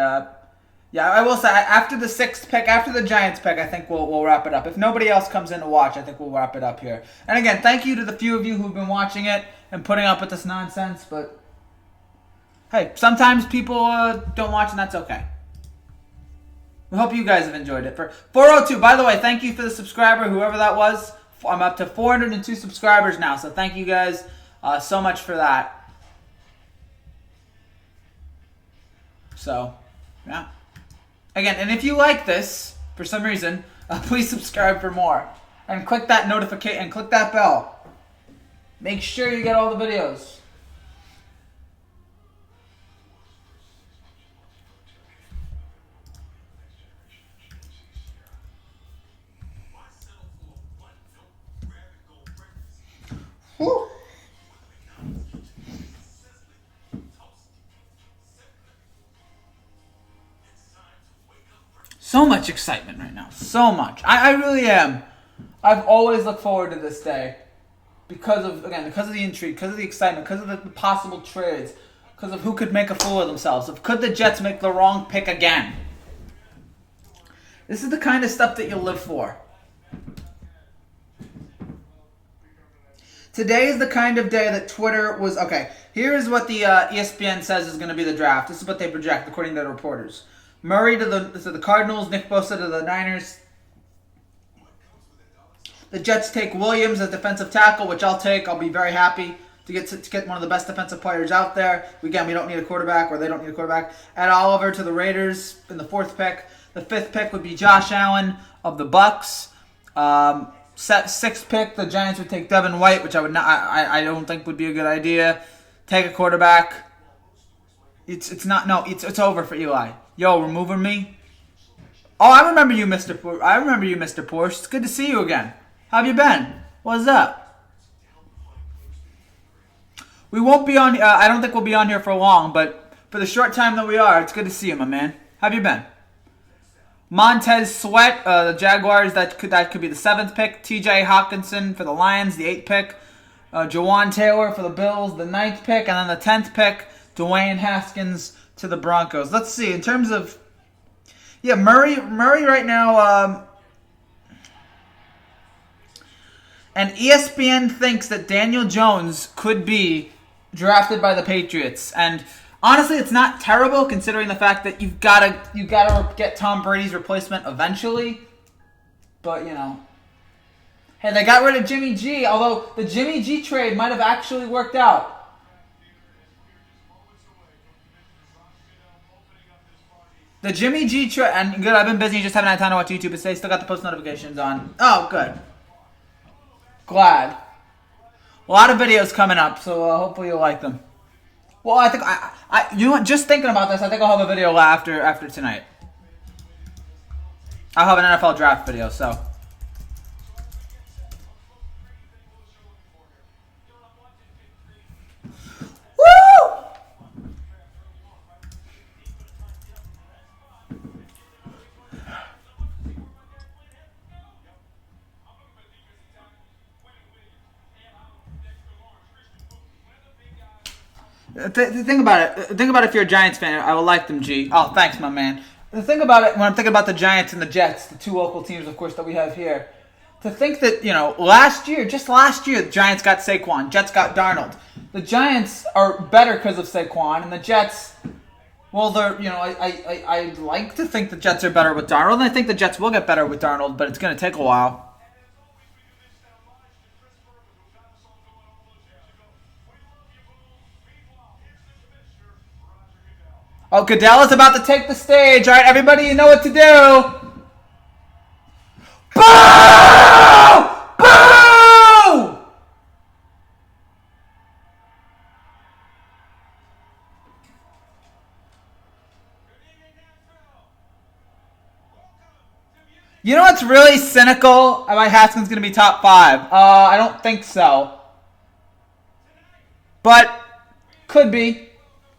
yeah, I will say, after the 6th pick, after the Giants pick, I think we'll wrap it up. If nobody else comes in to watch, I think we'll wrap it up here. And again, thank you to the few of you who've been watching it and putting up with this nonsense. But hey, sometimes people don't watch, and that's okay. We hope you guys have enjoyed it. For 402, by the way, thank you for the subscriber, whoever that was. I'm up to 402 subscribers now, so thank you guys so much for that. So, yeah. Again, and if you like this, for some reason, please subscribe for more. And click that notification, and click that bell. Make sure you get all the videos. So much excitement right now. So much. I really am. I've always looked forward to this day. Because of the intrigue, because of the excitement, because of the possible trades, because of who could make a fool of themselves. Could the Jets make the wrong pick again? This is the kind of stuff that you live for. Today is the kind of day that Twitter was... Okay, here is what the ESPN says is going to be the draft. This is what they project, according to the reporters. Murray to the Cardinals, Nick Bosa to the Niners. The Jets take Williams as defensive tackle, which I'll take. I'll be very happy to get one of the best defensive players out there. Again, we don't need a quarterback, or they don't need a quarterback. Add Oliver to the Raiders in the 4th pick. The 5th pick would be Josh Allen of the Bucks. 6th pick, the Giants would take Devin White, which I don't think would be a good idea. Take a quarterback. It's over for Eli. Yo, removing me. Oh, I remember you, Mr. Porsche. It's good to see you again. How have you been? What's up? We won't be on. I don't think we'll be on here for long, but for the short time that we are, it's good to see you, my man. How have you been? Montez Sweat, the Jaguars. That could be the 7th pick. T.J. Hawkinson for the Lions, the 8th pick. Jawan Taylor for the Bills, the 9th pick, and then the 10th pick. Dwayne Haskins to the Broncos. Let's see in terms of. Yeah, Murray right now. And ESPN thinks that Daniel Jones could be drafted by the Patriots. And honestly, it's not terrible considering the fact that you've got to get Tom Brady's replacement eventually. But, hey, they got rid of Jimmy G, although the Jimmy G trade might have actually worked out. The Jimmy G trade, and good, I've been busy, just haven't had time to watch YouTube, but they still got the post notifications on. Oh, good. Glad. A lot of videos coming up, so hopefully you'll like them. Well, I think just thinking about this, I think I'll have a video after tonight. I'll have an NFL draft video, so. Woo! Think about it. Think about it if you're a Giants fan. I will like them, G. Oh, thanks, my man. Think about it when I'm thinking about the Giants and the Jets, the 2 local teams, of course, that we have here. To think that, just last year, the Giants got Saquon, Jets got Darnold. The Giants are better because of Saquon, and the Jets, well, they're, I'd like to think the Jets are better with Darnold, and I think the Jets will get better with Darnold, but it's going to take a while. Oh, Goodell is about to take the stage. All right, everybody, you know what to do. Boo! Boo! You know what's really cynical about Haskins going to be top 5? I don't think so. But could be.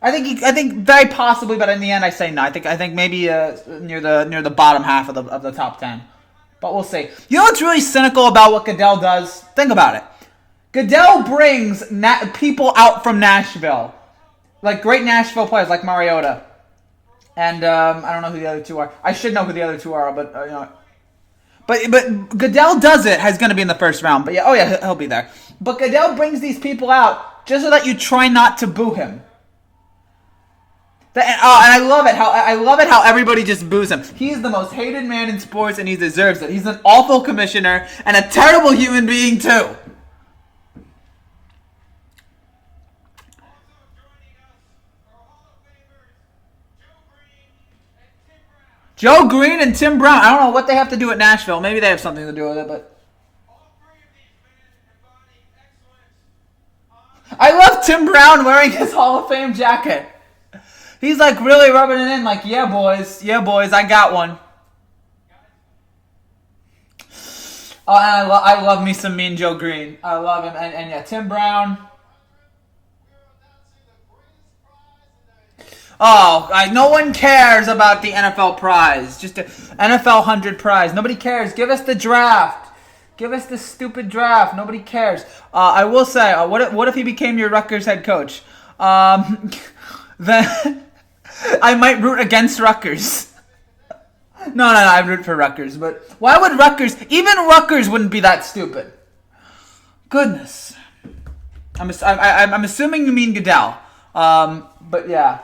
I think very possibly, but in the end, I say no. I think maybe near the bottom half of the top 10, but we'll see. You know what's really cynical about what Goodell does? Think about it. Goodell brings people out from Nashville, like great Nashville players like Mariota, and I don't know who the other 2 are. I should know who the other 2 are, but But Goodell does it. He's going to be in the first round, but he'll be there. But Goodell brings these people out just so that you try not to boo him. And I love it how everybody just boos him. He's the most hated man in sports, and he deserves it. He's an awful commissioner and a terrible human being too. Joe Green and Tim Brown. I don't know what they have to do at Nashville. Maybe they have something to do with it, but I love Tim Brown wearing his Hall of Fame jacket. He's like really rubbing it in, like, yeah, boys, I got one. Oh, and I love me some Mean Joe Green. I love him, and Tim Brown. No one cares about the NFL prize. Just a NFL 100 prize. Nobody cares. Give us the draft. Give us the stupid draft. Nobody cares. I will say, what if he became your Rutgers head coach? Then I might root against Rutgers. No, I'd root for Rutgers. But why would Rutgers? Even Rutgers wouldn't be that stupid. Goodness. I'm assuming you mean Goodell. But yeah.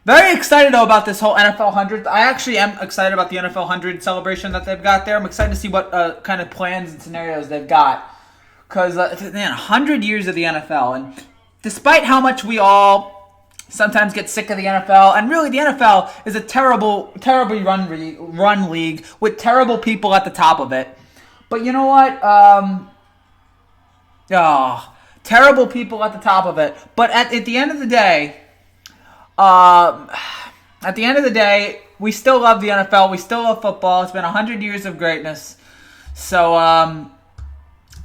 Very excited though about this whole NFL 100. I actually am excited about the NFL 100 celebration that they've got there. I'm excited to see what kind of plans and scenarios they've got. Because, 100 years of the NFL. And despite how much we all sometimes get sick of the NFL, and really the NFL is a terribly run league with terrible people at the top of it. But you know what? Terrible people at the top of it. But at the end of the day, we still love the NFL. We still love football. It's been 100 years of greatness. So,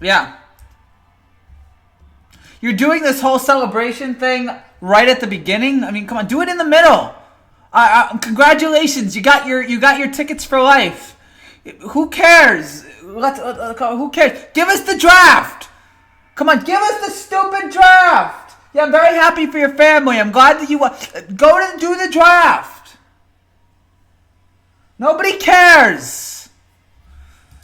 yeah. You're doing this whole celebration thing right at the beginning. I mean, come on, do it in the middle. Congratulations, you got your tickets for life. Who cares? Who cares? Give us the draft. Come on, give us the stupid draft. Yeah, I'm very happy for your family. I'm glad that you go to do the draft. Nobody cares.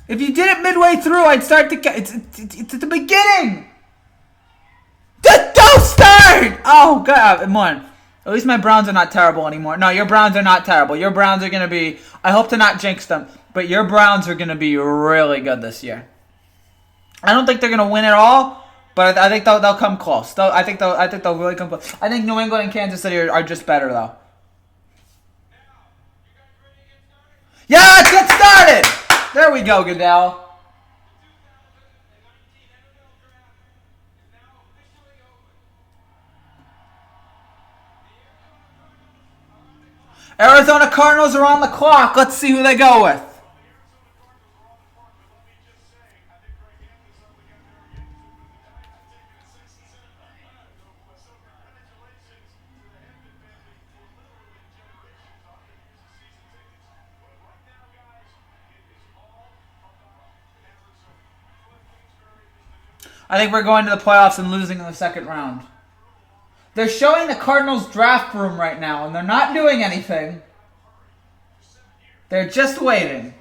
If you did it midway through, I'd start to. It's at the beginning. Don't start! Oh, God. Come on. At least my Browns are not terrible anymore. No, your Browns are not terrible. Your Browns are going to be... I hope to not jinx them, but your Browns are going to be really good this year. I don't think they're going to win it all, but I think they'll come close. I think they'll really come close. I think New England and Kansas City are just better, though. Yeah, let's get started! There we go, Goodell. Arizona Cardinals are on the clock. Let's see who they go with. I think we're going to the playoffs and losing in the second round. They're showing the Cardinals draft room right now, and they're not doing anything. They're just waiting.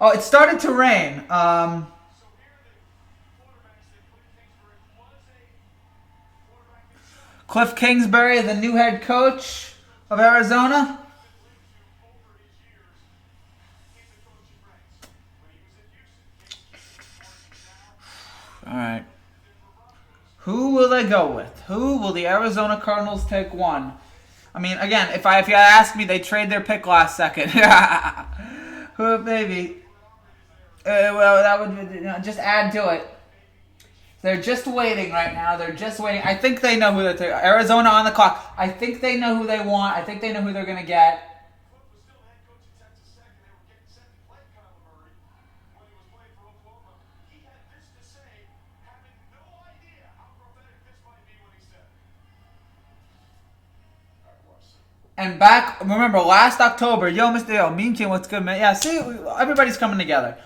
Oh, it started to rain. Cliff Kingsbury, the new head coach of Arizona. All right. Who will they go with? Who will the Arizona Cardinals take one? I mean, again, if you ask me, they trade their pick last second. Who maybe? Well, that would just add to it. They're just waiting right now. They're just waiting. I think they know who they're taking. Arizona on the clock. I think they know who they want. I think they know who they're going to get. And back, remember, last October, Mr. Meme Team, what's good, man? Yeah, see, everybody's coming together.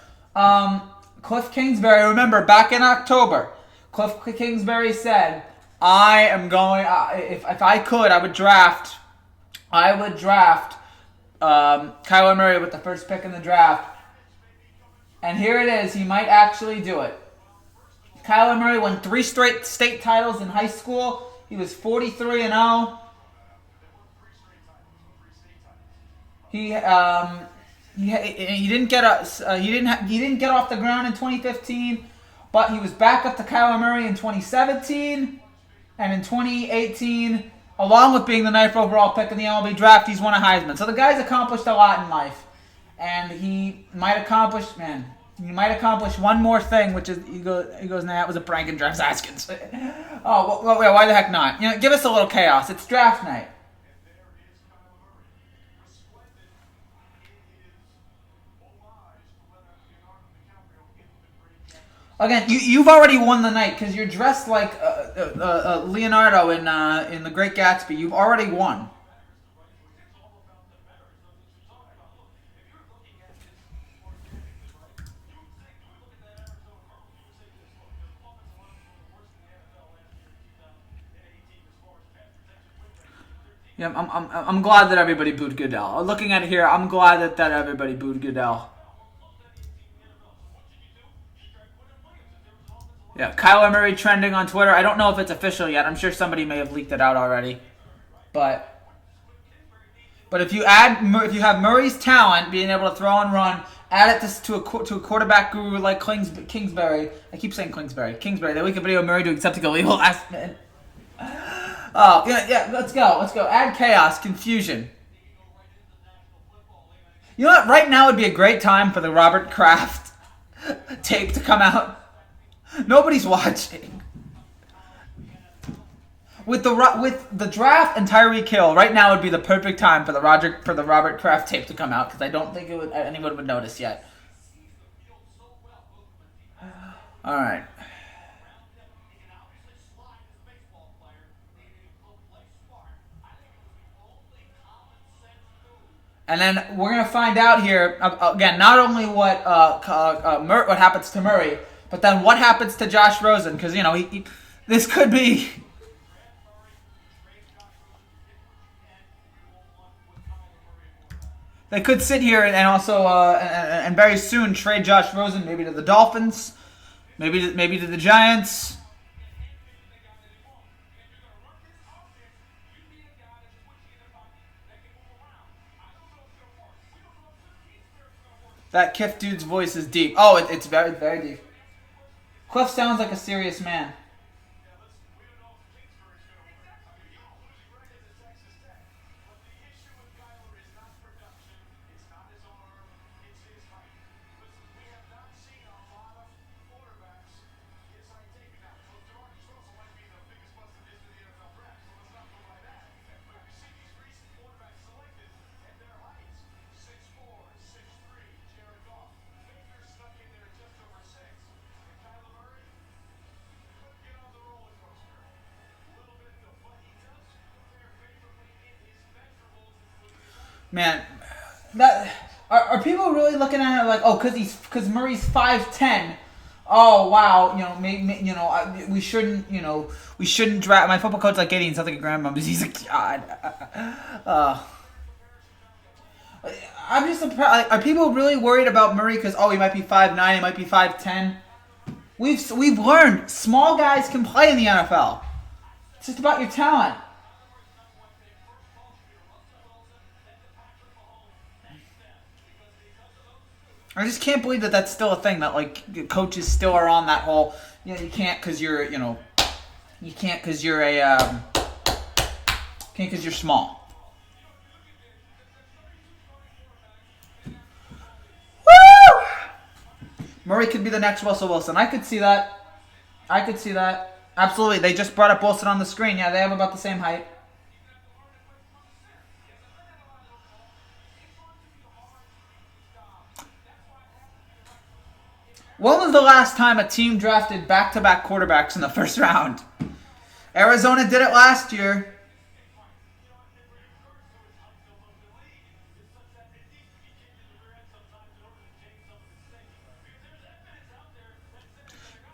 Cliff Kingsbury, remember, back in October, Cliff Kingsbury said, I am going, if I could, I would draft Kyler Murray with the first pick in the draft. And here it is, he might actually do it. Kyler Murray won 3 straight state titles in high school. He was 43-0. He didn't get off the ground in 2015, but he was back up to Kyler Murray in 2017, and in 2018, along with being the 9th overall pick in the MLB draft, he's won a Heisman. So the guy's accomplished a lot in life, and he might accomplish one more thing, which is he goes, nah, that was a prank and Travis Haskins. Oh, well, why the heck not? Give us a little chaos. It's draft night. Again, you've already won the night because you're dressed like Leonardo in The Great Gatsby. You've already won. Yeah, I'm glad that everybody booed Goodell. Looking at it here, I'm glad that everybody booed Goodell. Yeah, Kyler Murray trending on Twitter. I don't know if it's official yet. I'm sure somebody may have leaked it out already. But if you have Murray's talent, being able to throw and run, add it to a quarterback guru like Kingsbury. I keep saying Kingsbury. They leak a video of Murray doing something illegal last minute. Oh, yeah, let's go. Add chaos, confusion. You know what? Right now would be a great time for the Robert Kraft tape to come out. Nobody's watching. With the draft and Tyreek Hill, right now would be the perfect time for the Robert Kraft tape to come out because I don't think anyone would notice yet. All right. And then we're gonna find out here again not only what happens to Murray, but then what happens to Josh Rosen because this could be. They could sit here and also and very soon trade Josh Rosen maybe to the Dolphins, maybe to the Giants. That Cliff dude's voice is deep. Oh, it's very, very deep. Cliff sounds like a serious man. Man, that are people really looking at it like, oh, because Murray's 5'10"? Oh wow, maybe we shouldn't draft. My football coach like getting something like a grandmom because he's like God. I'm just surprised. Are people really worried about Murray because he might be 5'9", he might be 5'10"? We've learned small guys can play in the NFL. It's just about your talent. I just can't believe that that's still a thing. That like coaches still are on that whole. You can't because you're small. Woo! Murray could be the next Russell Wilson. I could see that. Absolutely. They just brought up Wilson on the screen. Yeah, they have about the same height. When was the last time a team drafted back-to-back quarterbacks in the first round? Arizona did it last year.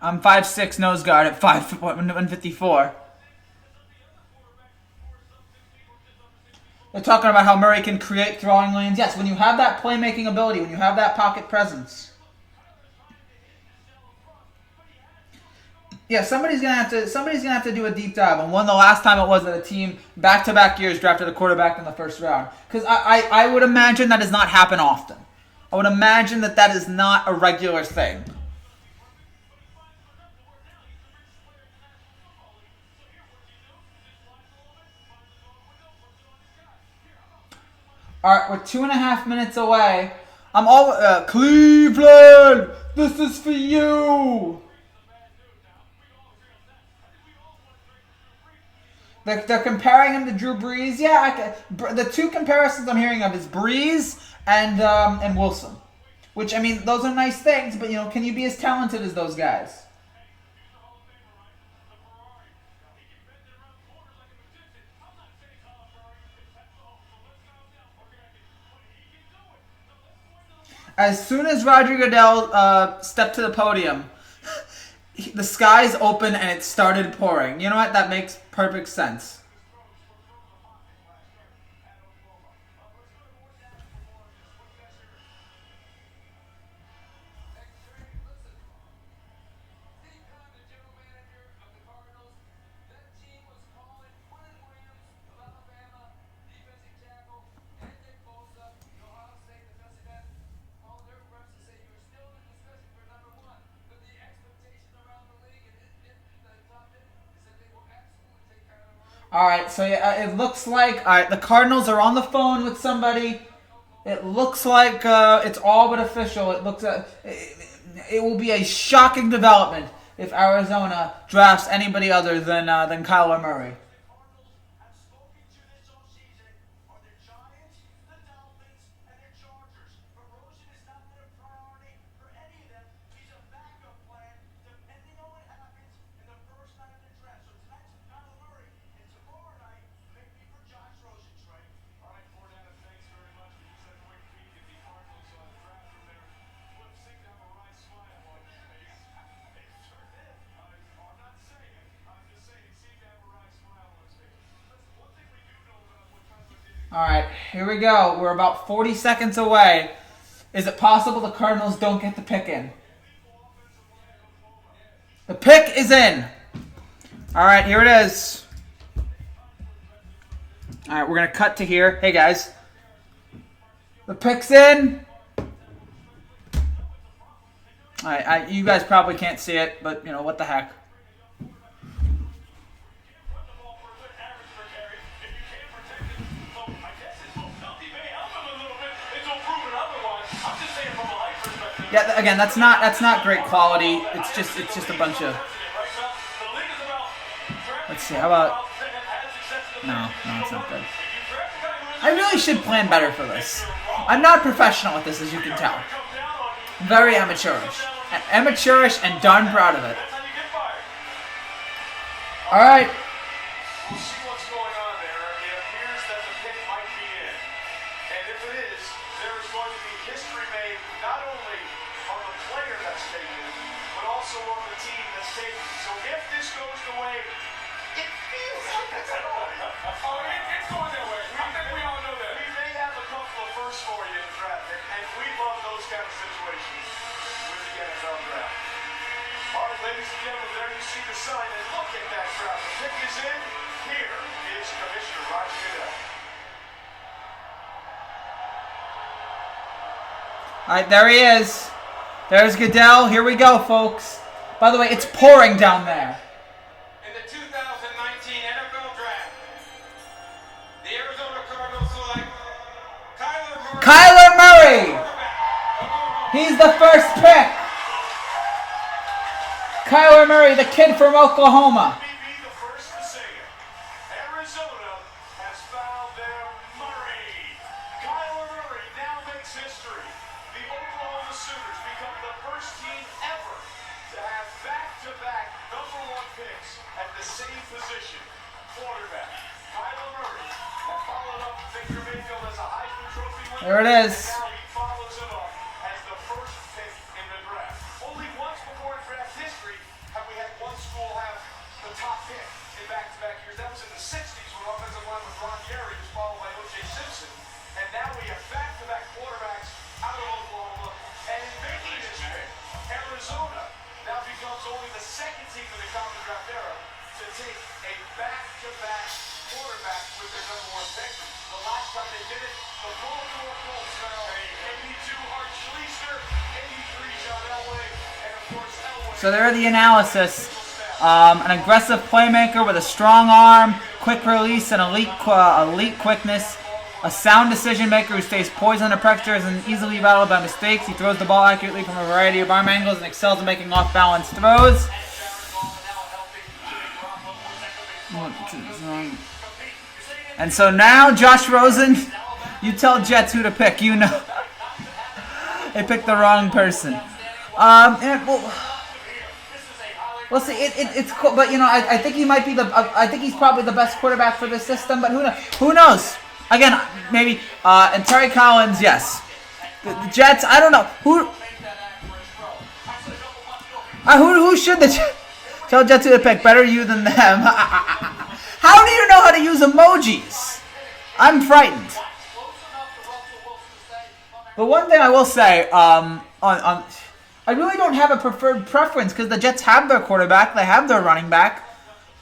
I'm 5'6", nose guard at 154. They're talking about how Murray can create throwing lanes. Yes, when you have that playmaking ability, when you have that pocket presence. Yeah, somebody's gonna have to do a deep dive on when the last time it was that a team back-to-back years drafted a quarterback in the first round. Because I would imagine that does not happen often. I would imagine that is not a regular thing. All right, we're 2.5 minutes away. I'm all Cleveland. This is for you. They're comparing him to Drew Brees. Yeah, the two comparisons I'm hearing of is Brees and Wilson. Which, I mean, those are nice things, but, can you be as talented as those guys? As soon as Roger Goodell stepped to the podium, the skies opened and it started pouring. You know what? That makes perfect sense. All right, so it looks like the Cardinals are on the phone with somebody. It looks like it's all but official. It looks it will be a shocking development if Arizona drafts anybody other than Kyler Murray. Have spoken to this all season are the Giants, the Dolphins, and the Chargers. But Rosen has not been a priority for any of them. He's a backup plan depending on what happens in the first night of the draft. So tonight's for Kyler Murray, and tomorrow night may be for Josh Rosen, Trey. All right, Fornetta, thanks very much. We just had a quick peek at the Cardinals draft room there. Flip seemed to have a wry smile on his face. It sure did. I'm not saying. I'm just saying he seemed to have a wry smile on his face. Listen, one thing we do know about what Kyler did. All right, here we go. We're about 40 seconds away. Is it possible the Cardinals don't get the pick in? The pick is in. All right, here it is. All right, we're going to cut to here. Hey, guys. The pick's in. All right, you guys probably can't see it, but, what the heck. Yeah, again, that's not great quality. It's just a bunch of. Let's see. How about? No, it's not good. I really should plan better for this. I'm not professional at this, as you can tell. Very amateurish, and darn proud of it. All right. We'll see what's going on there. It appears that the pick might be in. And if it is, there is going to be history made not only on the player that's taken, but also on the team that's taken. So if this goes the way, it feels like it's going. It's going that way. I think we all know that. We may have a couple of firsts for you in the draft, and we love those kind of situations with the NFL draft. All right, ladies and gentlemen, there you see the sign, and look at that draft. The pick is in. Here is Commissioner Roger Goodell. All right, there he is. There's Goodell. Here we go, folks. By the way, it's pouring down there. In the 2019 NFL Draft, the Arizona Cardinals select Kyler Murray. He's the first pick. Kyler Murray, the kid from Oklahoma. Let me be the first to say it. Arizona has found their Murray. Kyler Murray now makes history. The Oklahoma Sooners become the first team ever to have back-to-back number one picks at the same position, quarterback. Kyler Murray had followed up Baker Mayfield as a Heisman Trophy winner. There it is. And now he follows him up as the first pick in the draft. Only once before in draft history have we had one school have the top pick in back-to-back years. That was in the 60s when offensive line was Ron Gary, was followed by O.J. Simpson. And now we have back-to-back quarterbacks out of Oklahoma. And in making this pick, Arizona now becomes only the second team in the college draft era to take a back-to-back quarterback with their number one pick. The last time they did it, the Baltimore Colts fell. 82 Art Schleister, 83 John Elway, and of course Elway. So there are the analysis. An aggressive playmaker with a strong arm, quick release, and elite quickness. A sound decision maker who stays poised under pressure and easily battled by mistakes. He throws the ball accurately from a variety of arm angles and excels in making off-balance throws. And so now, Josh Rosen, you tell Jets who to pick. You know. They picked the wrong person. And we'll see. It's cool, but I think he might be I think he's probably the best quarterback for this system. But who knows? Again, maybe. And Terry Collins, yes. The Jets, I don't know who should the tell Jets who to pick. Better you than them. How do you know how to use emojis? I'm frightened. But one thing I will say, I really don't have a preferred preference because the Jets have their quarterback, they have their running back.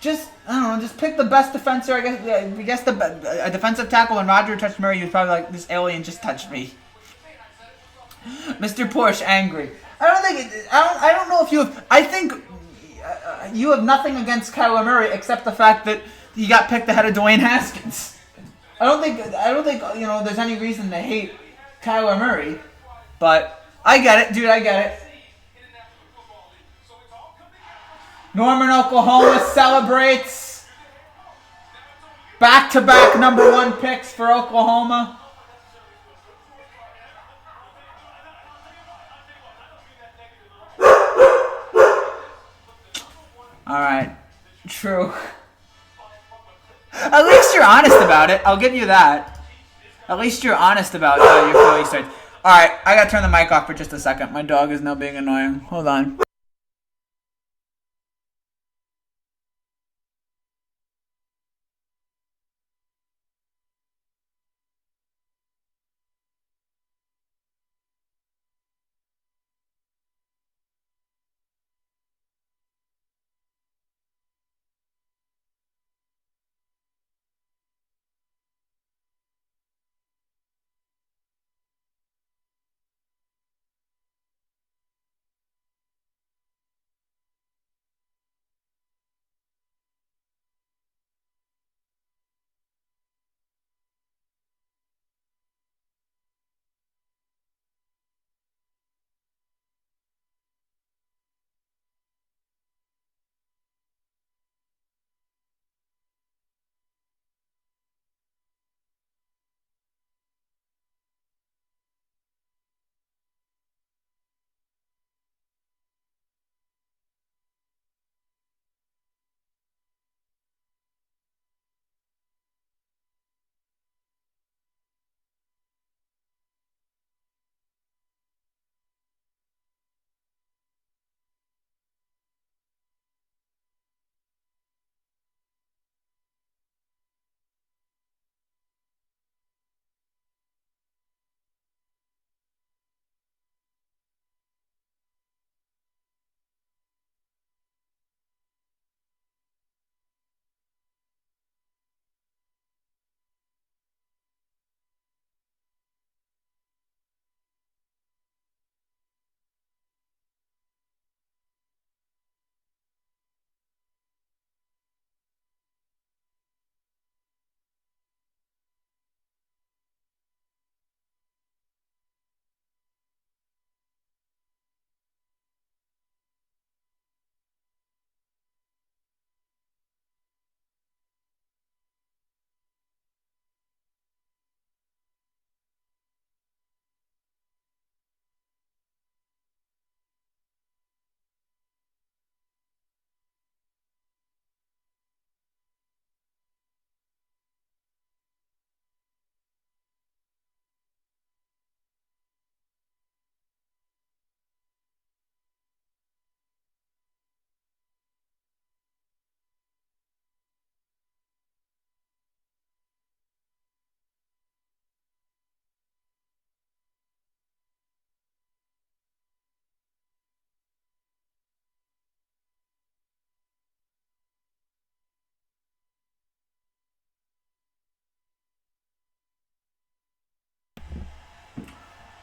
Just just pick the best defender. I guess a defensive tackle. When Roger touched Murray, he was probably like, "This alien just touched me." Mr. Porsche angry. I don't know if you have. I think you have nothing against Kyler Murray except the fact that he got picked ahead of Dwayne Haskins. I don't think there's any reason to hate Kyler Murray, but I get it, dude. I get it. Norman, Oklahoma celebrates back-to-back #1 picks for Oklahoma. All right, true. At least you're honest about it. I'll give you that. At least you're honest about your Philly starts. All right, I gotta turn the mic off for just a second. My dog is now being annoying. Hold on.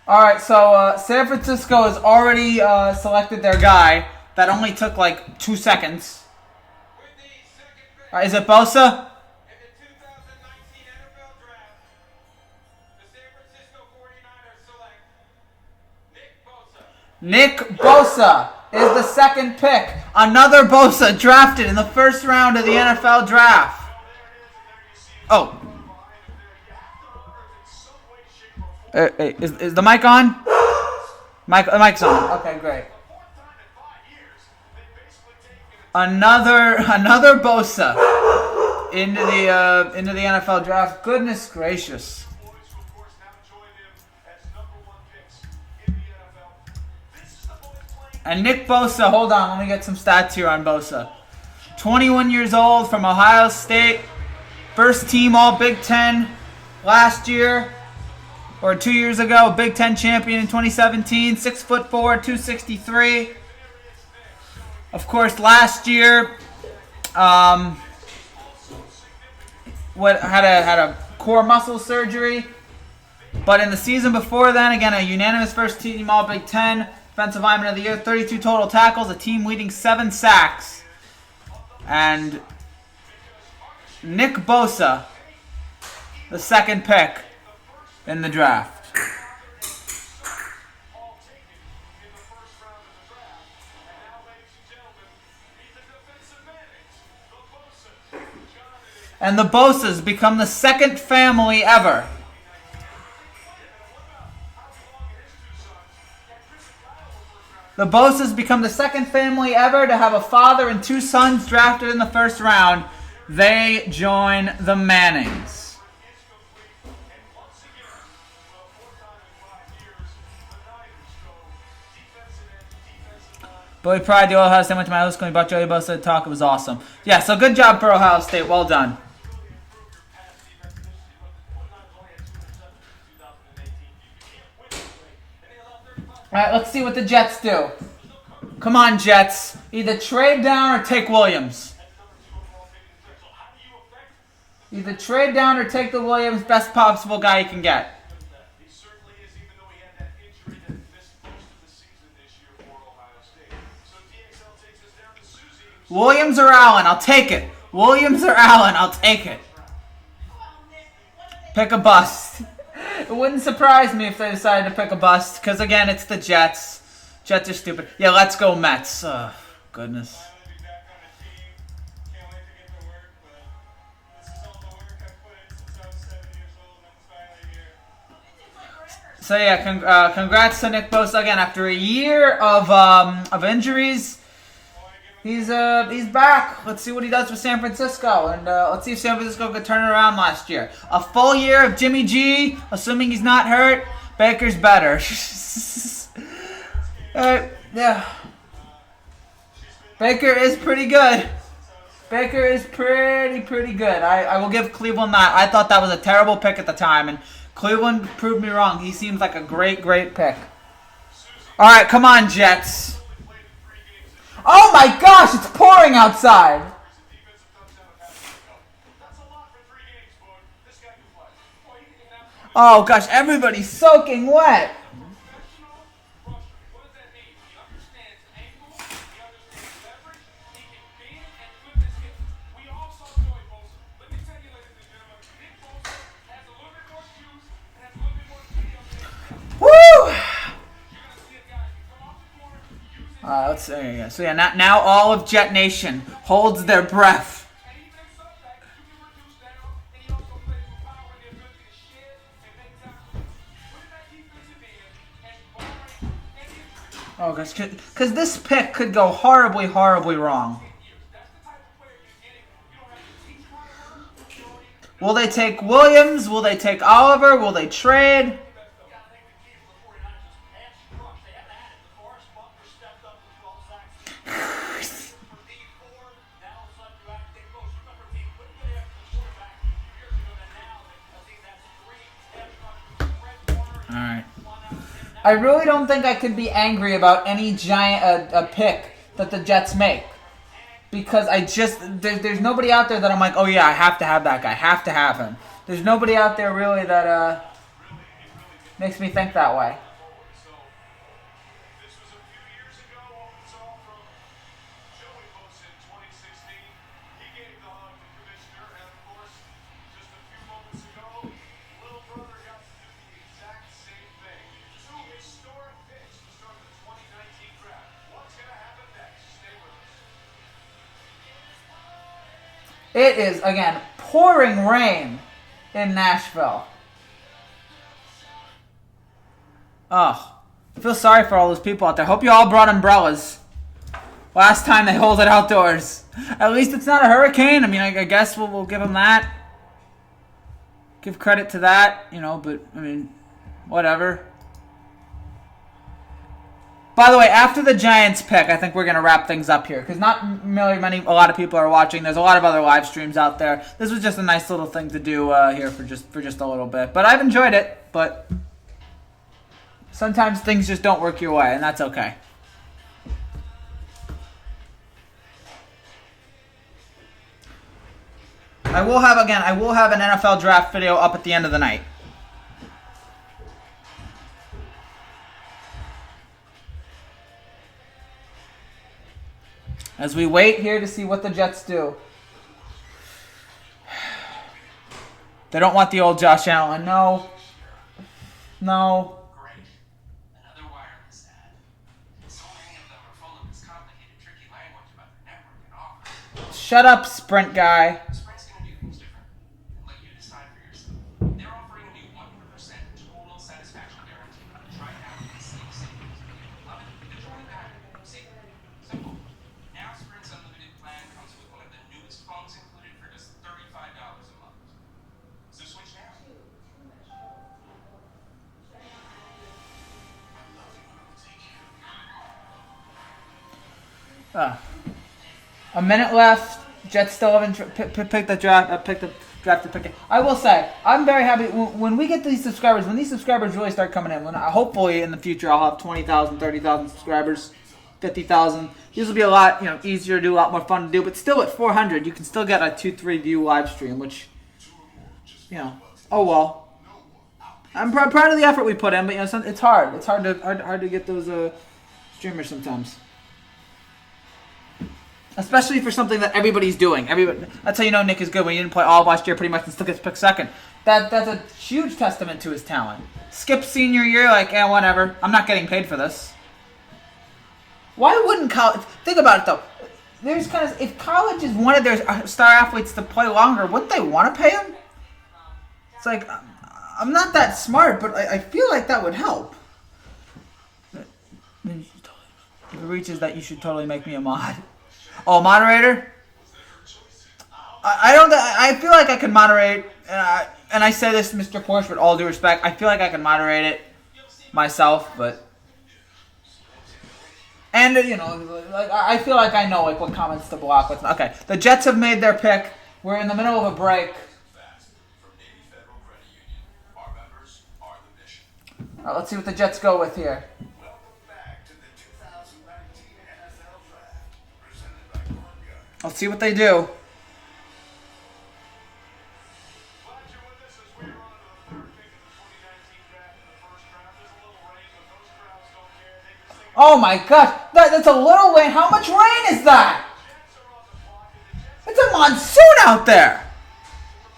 All right, so San Francisco has already selected their guy. That only took like 2 seconds. Is it Bosa? In the 2019 NFL Draft, the San Francisco 49ers select Nick Bosa. Nick Bosa is the second pick. Another Bosa drafted in the first round of the NFL Draft. Oh. Hey, is the mic on? Mike's on. Okay, great. Fourth time in 5 years, they basically taken Another Bosa into the NFL draft. Goodness gracious. boys who, of course, now join him as #1 picks in the NFL. This is the boys playing. And Nick Bosa, hold on, let me get some stats here on Bosa. 21 years old from Ohio State. First team All Big Ten last year, or 2 years ago. Big Ten champion in 2017. 6'4", 263. Of course, last year, had a core muscle surgery. But in the season before then, again, a unanimous first team All Big Ten, Defensive Lineman of the Year, 32 total tackles, a team leading 7 sacks. And Nick Bosa, the second pick in the draft. All taken in the first round of the draft. And now, ladies and gentlemen, he's a defensive man. The Bosa. And the Bosas become the second family ever. The Bosas become the second family ever to have a father and 2 sons drafted in the first round. They join the Mannings. Billy Pride, the Ohio State went to my house when we brought Joey Bosa to talk. It was awesome. Yeah, so good job for Ohio State. Well done. All right, let's see what the Jets do. Come on, Jets. Either trade down or take Williams. Either trade down or take the Williams, best possible guy you can get. He certainly is, even though he had that injury that missed most of the season this year for Ohio State. So DXL takes us down to Susie. Williams or Allen, I'll take it. Williams or Allen, I'll take it. Pick a bust. It wouldn't surprise me if they decided to pick a bust, because again, it's the Jets. Jets are stupid. Yeah, let's go Mets. Goodness. Finally be back on the team. Can't wait to get to work, but this is all the work I put in since I was 7 years old, and I'm finally here. So yeah, congrats to Nick Bosa again after a year of injuries. He's back. Let's see what he does with San Francisco, and let's see if San Francisco could turn it around last year. A full year of Jimmy G, assuming he's not hurt. Baker's better. Yeah. Baker is pretty good. Baker is pretty good. I will give Cleveland that. I thought that was a terrible pick at the time, and Cleveland proved me wrong. He seems like a great pick. All right, come on, Jets. Oh my gosh, it's pouring outside. That's a lot for 3 games, bud. This guy can play. Boy, he can have Oh gosh, everybody's soaking wet. professional rusher. What does that mean? He understands angle, he understands leverage, he can bend and flip his hips. We all saw Joey Bosa. Let me tell you, ladies and gentlemen, Nick Bosa has a little bit more juice and has a little bit more speed on the Woo! You're gonna see a guy who come off the corner, use his Let's see. Yeah. So yeah, now all of Jet Nation holds their breath. and even in some facts, you can reduce down, and he also plays with power and the ability to shed and make tackles. Put that defensive end and barring any injury. Oh gosh, because this pick could go horribly wrong. That's the type of player you're getting. You don't have to teach hard work. You already Will they take Williams? Will they take Oliver? Will they trade? Yeah, I think the key for the 49ers is pass rush. They haven't had it. DeForest Buckner stepped up with 12 sacks. For D4, now all of a sudden you have to take most. Remember, team couldn't get after the quarterback a few years ago, and now I think that's 3 pass rushers. Fred Warner, All right. one out of him. I really don't think I could be angry about any giant a pick that the Jets make, because there's nobody out there that I'm like, oh yeah, I have to have that guy, have to have him. There's nobody out there really that makes me think that way. So, this was a few years ago, what we saw from Joey Bosa in 2016. He gave the hug to Commissioner, and of course, just a few moments ago, little brother got to do the exact same thing. 2 historic picks to start the 2019 draft. What's going to happen next? Stay with us. It is again pouring rain in Nashville. Oh, I feel sorry for all those people out there. Hope you all brought umbrellas. Last time they hold it outdoors. At least it's not a hurricane. I mean, I guess we'll give them that. Give credit to that, you know, but, I mean, whatever. By the way, after the Giants pick, I think we're going to wrap things up here. Because not a lot of people are watching. There's a lot of other live streams out there. This was just a nice little thing to do here for just a little bit. But I've enjoyed it. But sometimes things just don't work your way, and that's okay. I will have an NFL draft video up at the end of the night. As we wait here to see what the Jets do. They don't want the old Josh Allen. No. Great. Another wireless ad. So many of them are full of this complicated, tricky language about their network and offers. Shut up, Sprint guy. Sprint's gonna do things different and let you decide for yourself. They're offering a new 100% total satisfaction guarantee. Try it out and see the savings. Love it? Then join the back. See? Simple. Now Sprint's unlimited plan comes with one of the newest phones included for just $35 a month. So switch now. A minute left. Jets still haven't picked the draft. Picked the draft to pick it. I will say I'm very happy when we get these subscribers. When these subscribers really start coming in. Hopefully in the future I'll have 20,000, 30,000 subscribers, 50,000. These will be a lot easier to do, a lot more fun to do. But still at 400, you can still get a 2-3 view live stream, which oh well. I'm proud of the effort we put in, but it's hard. It's hard to get those streamers sometimes. Especially for something that everybody's doing. That's how you know Nick is good. When he didn't play all of last year pretty much and still gets picked second. That's a huge testament to his talent. Skip senior year, whatever. I'm not getting paid for this. Why wouldn't college... Think about it, though. If colleges wanted their star athletes to play longer, wouldn't they want to pay them? It's like, I'm not that smart, but I feel like that would help. If it reaches that, you should totally make me a mod. Oh, moderator? I feel like I can moderate, and I say this to Mr. Porsche with all due respect. I feel like I can moderate it myself, but... And, I feel like I know, what comments to block. Okay, the Jets have made their pick. We're in the middle of a break. All right, let's see what the Jets go with here. Let's see what they do. Glad you're with us as we are on to the third pick of the 2019 draft in the first round. There's a little rain, but those crowds don't care. They can sing. Oh my God, that's a little rain. How much rain is that? Jets are on the clock, and the Jets It's a monsoon out there.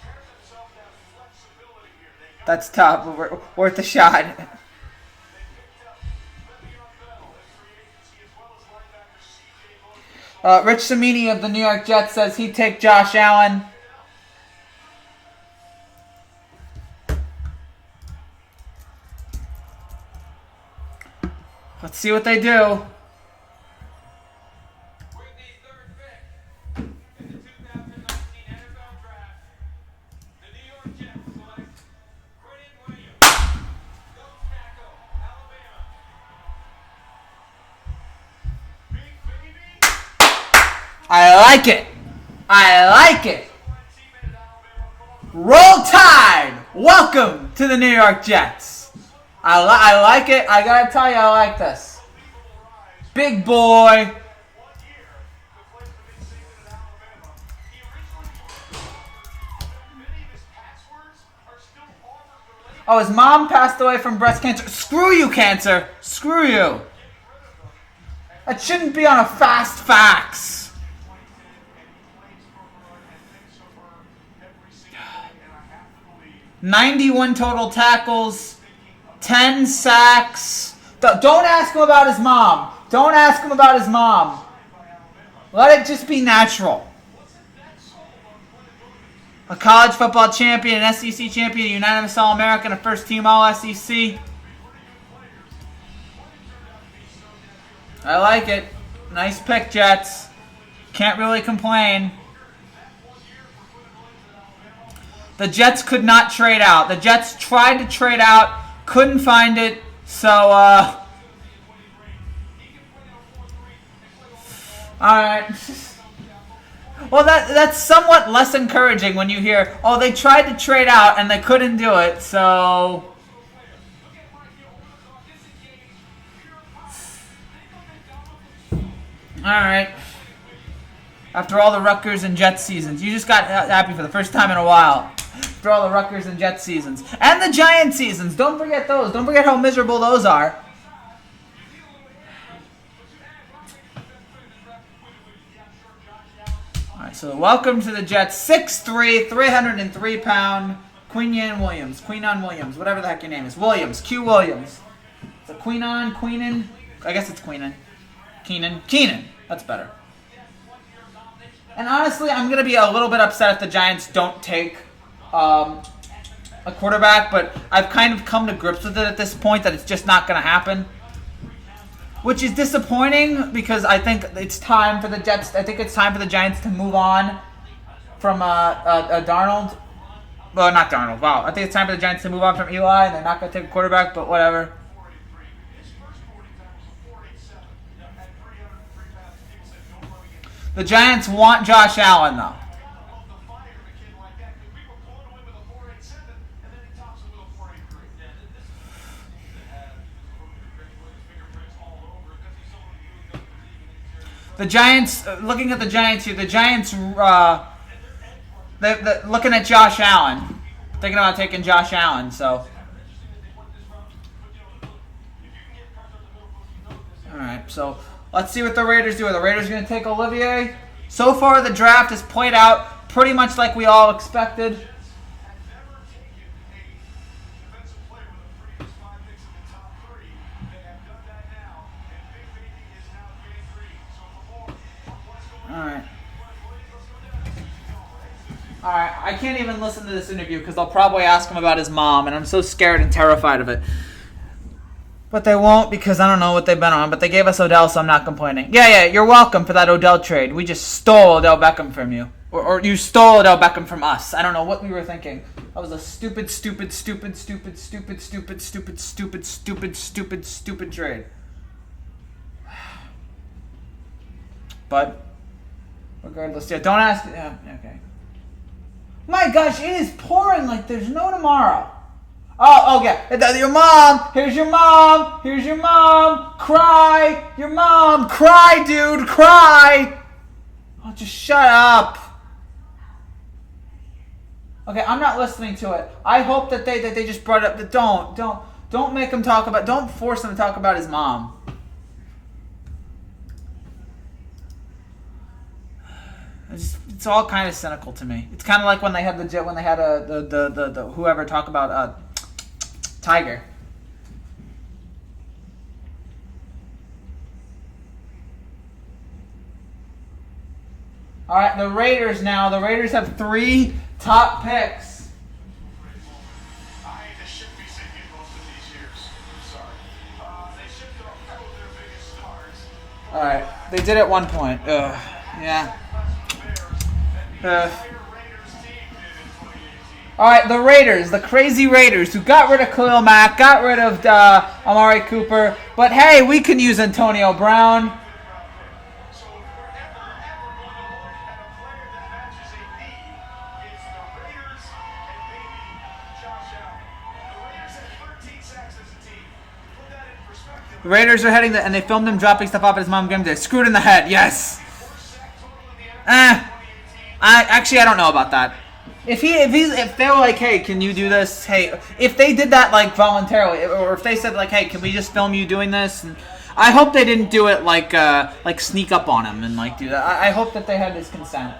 prepare themselves to have flexibility here. They got That's tough. Worth a shot. they picked up Le'Veon Bell in free agency as well as linebacker C.J. Mosley. Rich Samini of the New York Jets says he'd take Josh Allen. Let's see what they do. With the third pick in the 2019 NFL Draft, the New York Jets select Quinnen Williams, nose tackle, Alabama. Big baby. I like it. I like it. Teammate at Alabama called the Roll Tide. Welcome to the New York Jets. I like it. I gotta tell you, I like this. Big boy. 1 year to play for Nick Saban at Alabama. He originally told Auburn. Many of his passwords are still Auburn related. Oh, his mom passed away from breast cancer. Screw you, cancer. Screw you. That shouldn't be on a fast facts. 91 total tackles, 10 sacks. Don't ask him about his mom. Don't ask him about his mom. Let it just be natural. A college football champion, an SEC champion, unanimous All-American, a first-team All-SEC. I like it. Nice pick, Jets. Can't really complain. The Jets could not trade out. The Jets tried to trade out, couldn't find it. So, all right. Well, that's somewhat less encouraging when you hear, oh, they tried to trade out and they couldn't do it. So, all right. After all the Rutgers and Jets seasons, you just got happy for the first time in a while. After all the Rutgers and Jets seasons. And the Giants seasons. Don't forget those. Don't forget how miserable those are. Alright, so welcome to the Jets. 6'3", 303-pound Queenan Williams, whatever the heck your name is. Williams, Q Williams. Is it Queenan? I guess it's Keenan. That's better. And honestly, I'm going to be a little bit upset if the Giants don't take a quarterback, but I've kind of come to grips with it at this point that it's just not going to happen. Which is disappointing because I think it's time for the Jets. I think it's time for the Giants to move on from Darnold. Well, not Darnold. Wow. I think it's time for the Giants to move on from Eli, and they're not going to take a quarterback, but whatever. The Giants want Josh Allen, though. The Giants, looking at the Giants here, the Giants, they're looking at Josh Allen. Thinking about taking Josh Allen, so. Alright, so let's see what the Raiders do. Are the Raiders going to take Olivier? So far, the draft has played out pretty much like we all expected. Alright, I can't even listen to this interview because they'll probably ask him about his mom, and I'm so scared and terrified of it. But they won't because I don't know what they've been on, but they gave us Odell, so I'm not complaining. Yeah, you're welcome for that Odell trade. We just stole Odell Beckham from you. Or you stole Odell Beckham from us. I don't know what we were thinking. That was a stupid trade. But, regardless, yeah, don't ask. Yeah, okay. My gosh, it is pouring like there's no tomorrow. Oh, yeah. Your mom. Here's your mom. Cry. Your mom. Cry, dude. Cry. Oh, just shut up. Okay, I'm not listening to it. I hope that they just brought up the don't make him talk about. Don't force him to talk about his mom. It's all kind of cynical to me. It's kind of like when they had the whoever talk about Tiger. All right, the Raiders now. The Raiders have 3 top picks. They shouldn't be singing most of these years. I'm sorry. They should go throw their biggest stars. All right, they did at one point. Yeah. All right, the Raiders, the crazy Raiders, who got rid of Khalil Mack, got rid of Amari Cooper, but hey, we can use Antonio Brown. So if we're ever going to look at a player that matches a need, it's the Raiders and maybe Josh Allen. The Raiders had 13 sacks as a team. Put that in perspective. The Raiders are heading and they filmed him dropping stuff off at his mom. Gave him screwed in the head. Yes. I don't know about that. If they were like, hey, can you do this? Hey, if they did that like voluntarily, or if they said like, hey, can we just film you doing this? And I hope they didn't do it like sneak up on him and like do that. I hope that they had his consent.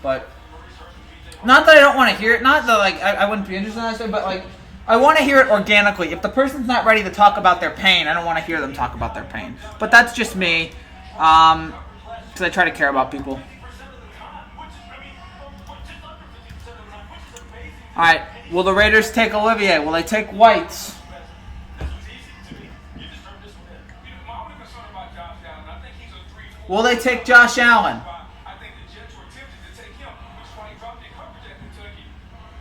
But not that I don't want to hear it. Not that like I wouldn't be interested in that, but like I want to hear it organically. If the person's not ready to talk about their pain, I don't want to hear them talk about their pain. But that's just me, because I try to care about people. All right, will the Raiders take Olivier? Will they take White? My only concern about Josh Allen, Will they take Josh Allen? I think the Jets were tempted to take him, which is why he dropped in coverage at Kentucky.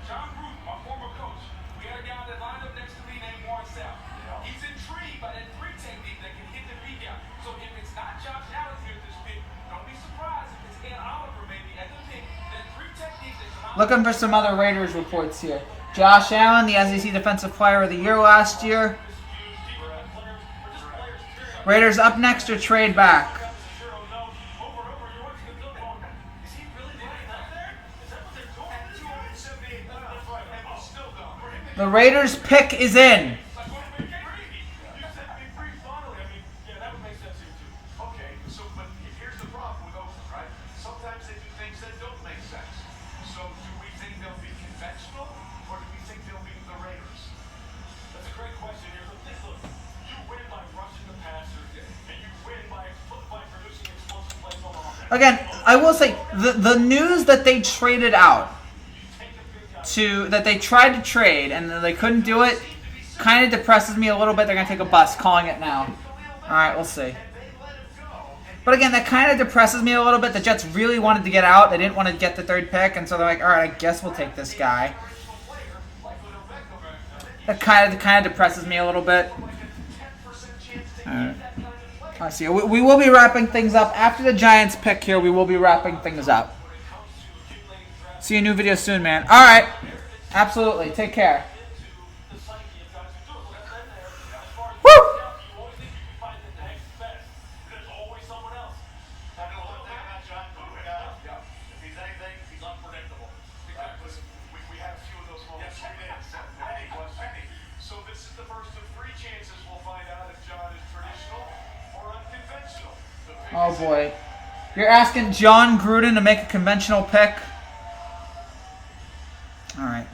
John Gruden, my former coach, we had a guy that lined up next to me named Warren Sapp. He's intrigued by that three technique that can hit the beat out. So if it's not Josh Allen here at this pick, don't be surprised if it's Ed Oliver maybe at the pick. That three technique that come out. Looking for some other Raiders reports here. Josh Allen, the SEC Defensive Player of the Year last year. Raiders up next or trade back. The Raiders pick is in. Okay, so but here's the problem with Oakland, right? Sometimes they do things that don't make sense. So do we think they'll be conventional, or do we think they'll be the Raiders? That's a great question. Here's the thing. Look, you win by rushing the passer, and you win by producing explosive plays on offense. Again, I will say the news that they traded out that they tried to trade and they couldn't do it kind of depresses me a little bit. They're gonna take a bus, calling it now. All right, we'll see. But again, that kind of depresses me a little bit. The Jets really wanted to get out. They didn't want to get the third pick, and so they're like, all right, I guess we'll take this guy. That kind of depresses me a little bit. All right. I see. We will be wrapping things up after the Giants pick here. We will be wrapping things up. See you in a new video soon, man. All right. Absolutely. Take care. Woo! So this is the first of three chances we'll find out if John is traditional or unconventional. Oh boy. You're asking John Gruden to make a conventional pick? All right.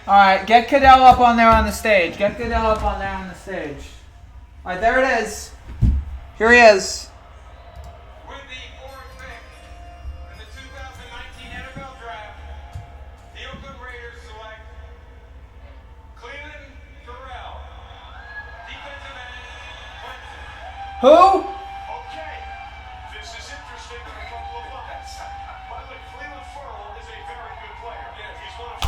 All right, get Cadell up on there on the stage. Get Cadell up on there on the stage. All right, there it is. Here he is. With the fourth pick in the 2019 NFL Draft, the Oakland Raiders select Cleveland Farrell, defensive end, Clemson. Who? Okay, this is interesting in a couple of lines. By the way, Cleveland Farrell is a very good player. He's one of 5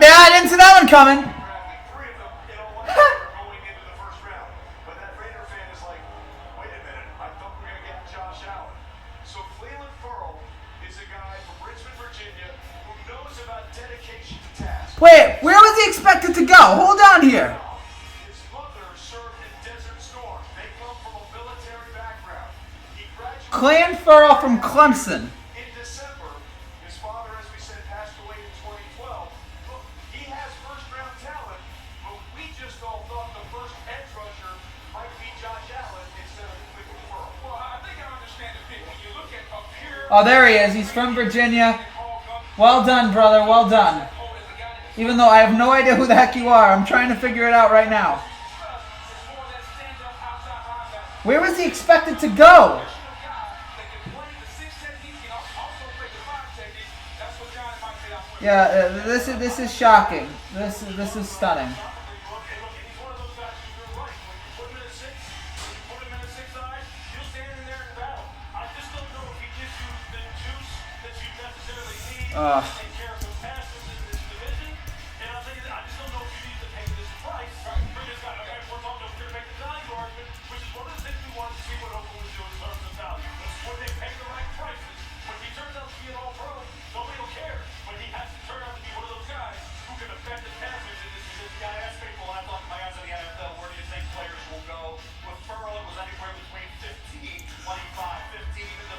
Yeah, I didn't see that one coming. drafted. 3 of them in all are going into the first round. But that Raider fan is like, wait a minute, I thought we were going to get Josh Allen. So Cleveland Farrell is a guy from Richmond, Virginia, who knows about dedication to task. Wait, where was he expected to go? Hold on here. His mother served in Desert Storm. They come from a military background. He graduated Clan Farrell from Clemson. in December. His father, as we said, passed away in 2012. Look, he has first-round talent, but we just all thought the first edge rusher might be Josh Allen instead of Cleveland Farrell. Well, I think I understand the pick. When you look at a pure Oh, there he is. He's from Virginia. Well done, brother. Well done. Even though I have no idea who the heck you are, I'm trying to figure it out right now. Where was he expected to go? Yeah, this is shocking. This is stunning.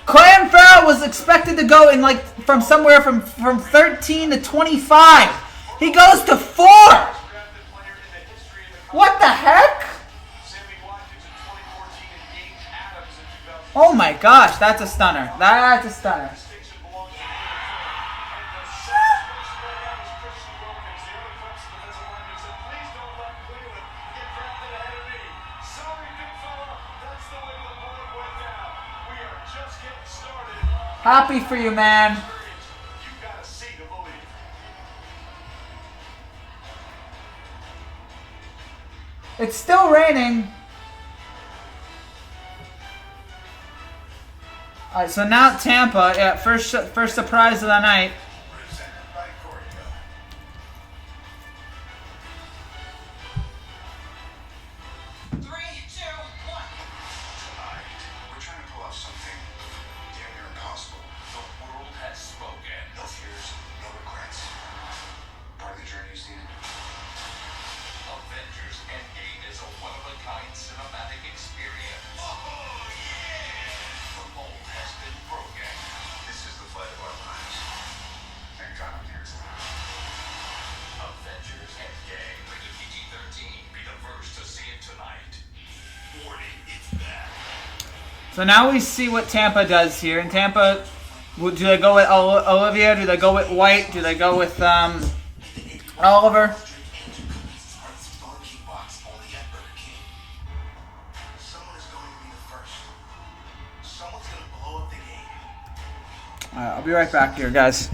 Clan Farrell was expected to go in from somewhere from 13 to 25. He goes to 4. What the heck? Oh my gosh, that's a stunner. That's a stunner. Happy for you, man. It's still raining. All right, so now Tampa, yeah, first surprise of the night. Presented by Cordia. 3, 2, 1. Tonight, we're trying to pull off something damn near impossible. The world has spoken. No fears, no regrets. Part of the journey is needed. Avengers Endgame is a one-of-a-kind cinematic experience. Oh, yeah! The mold has been broken. This is the fight of our lives. Thank God I'm here tonight. Avengers Endgame, rated PG-13. Be the first to see it tonight. Warning, it's back. So now we see what Tampa does here. In Tampa, do they go with Olivia? Do they go with White? Do they go with Oliver? Someone is going to be the first. Someone's going to blow up the game. All right, I'll be right back here, guys.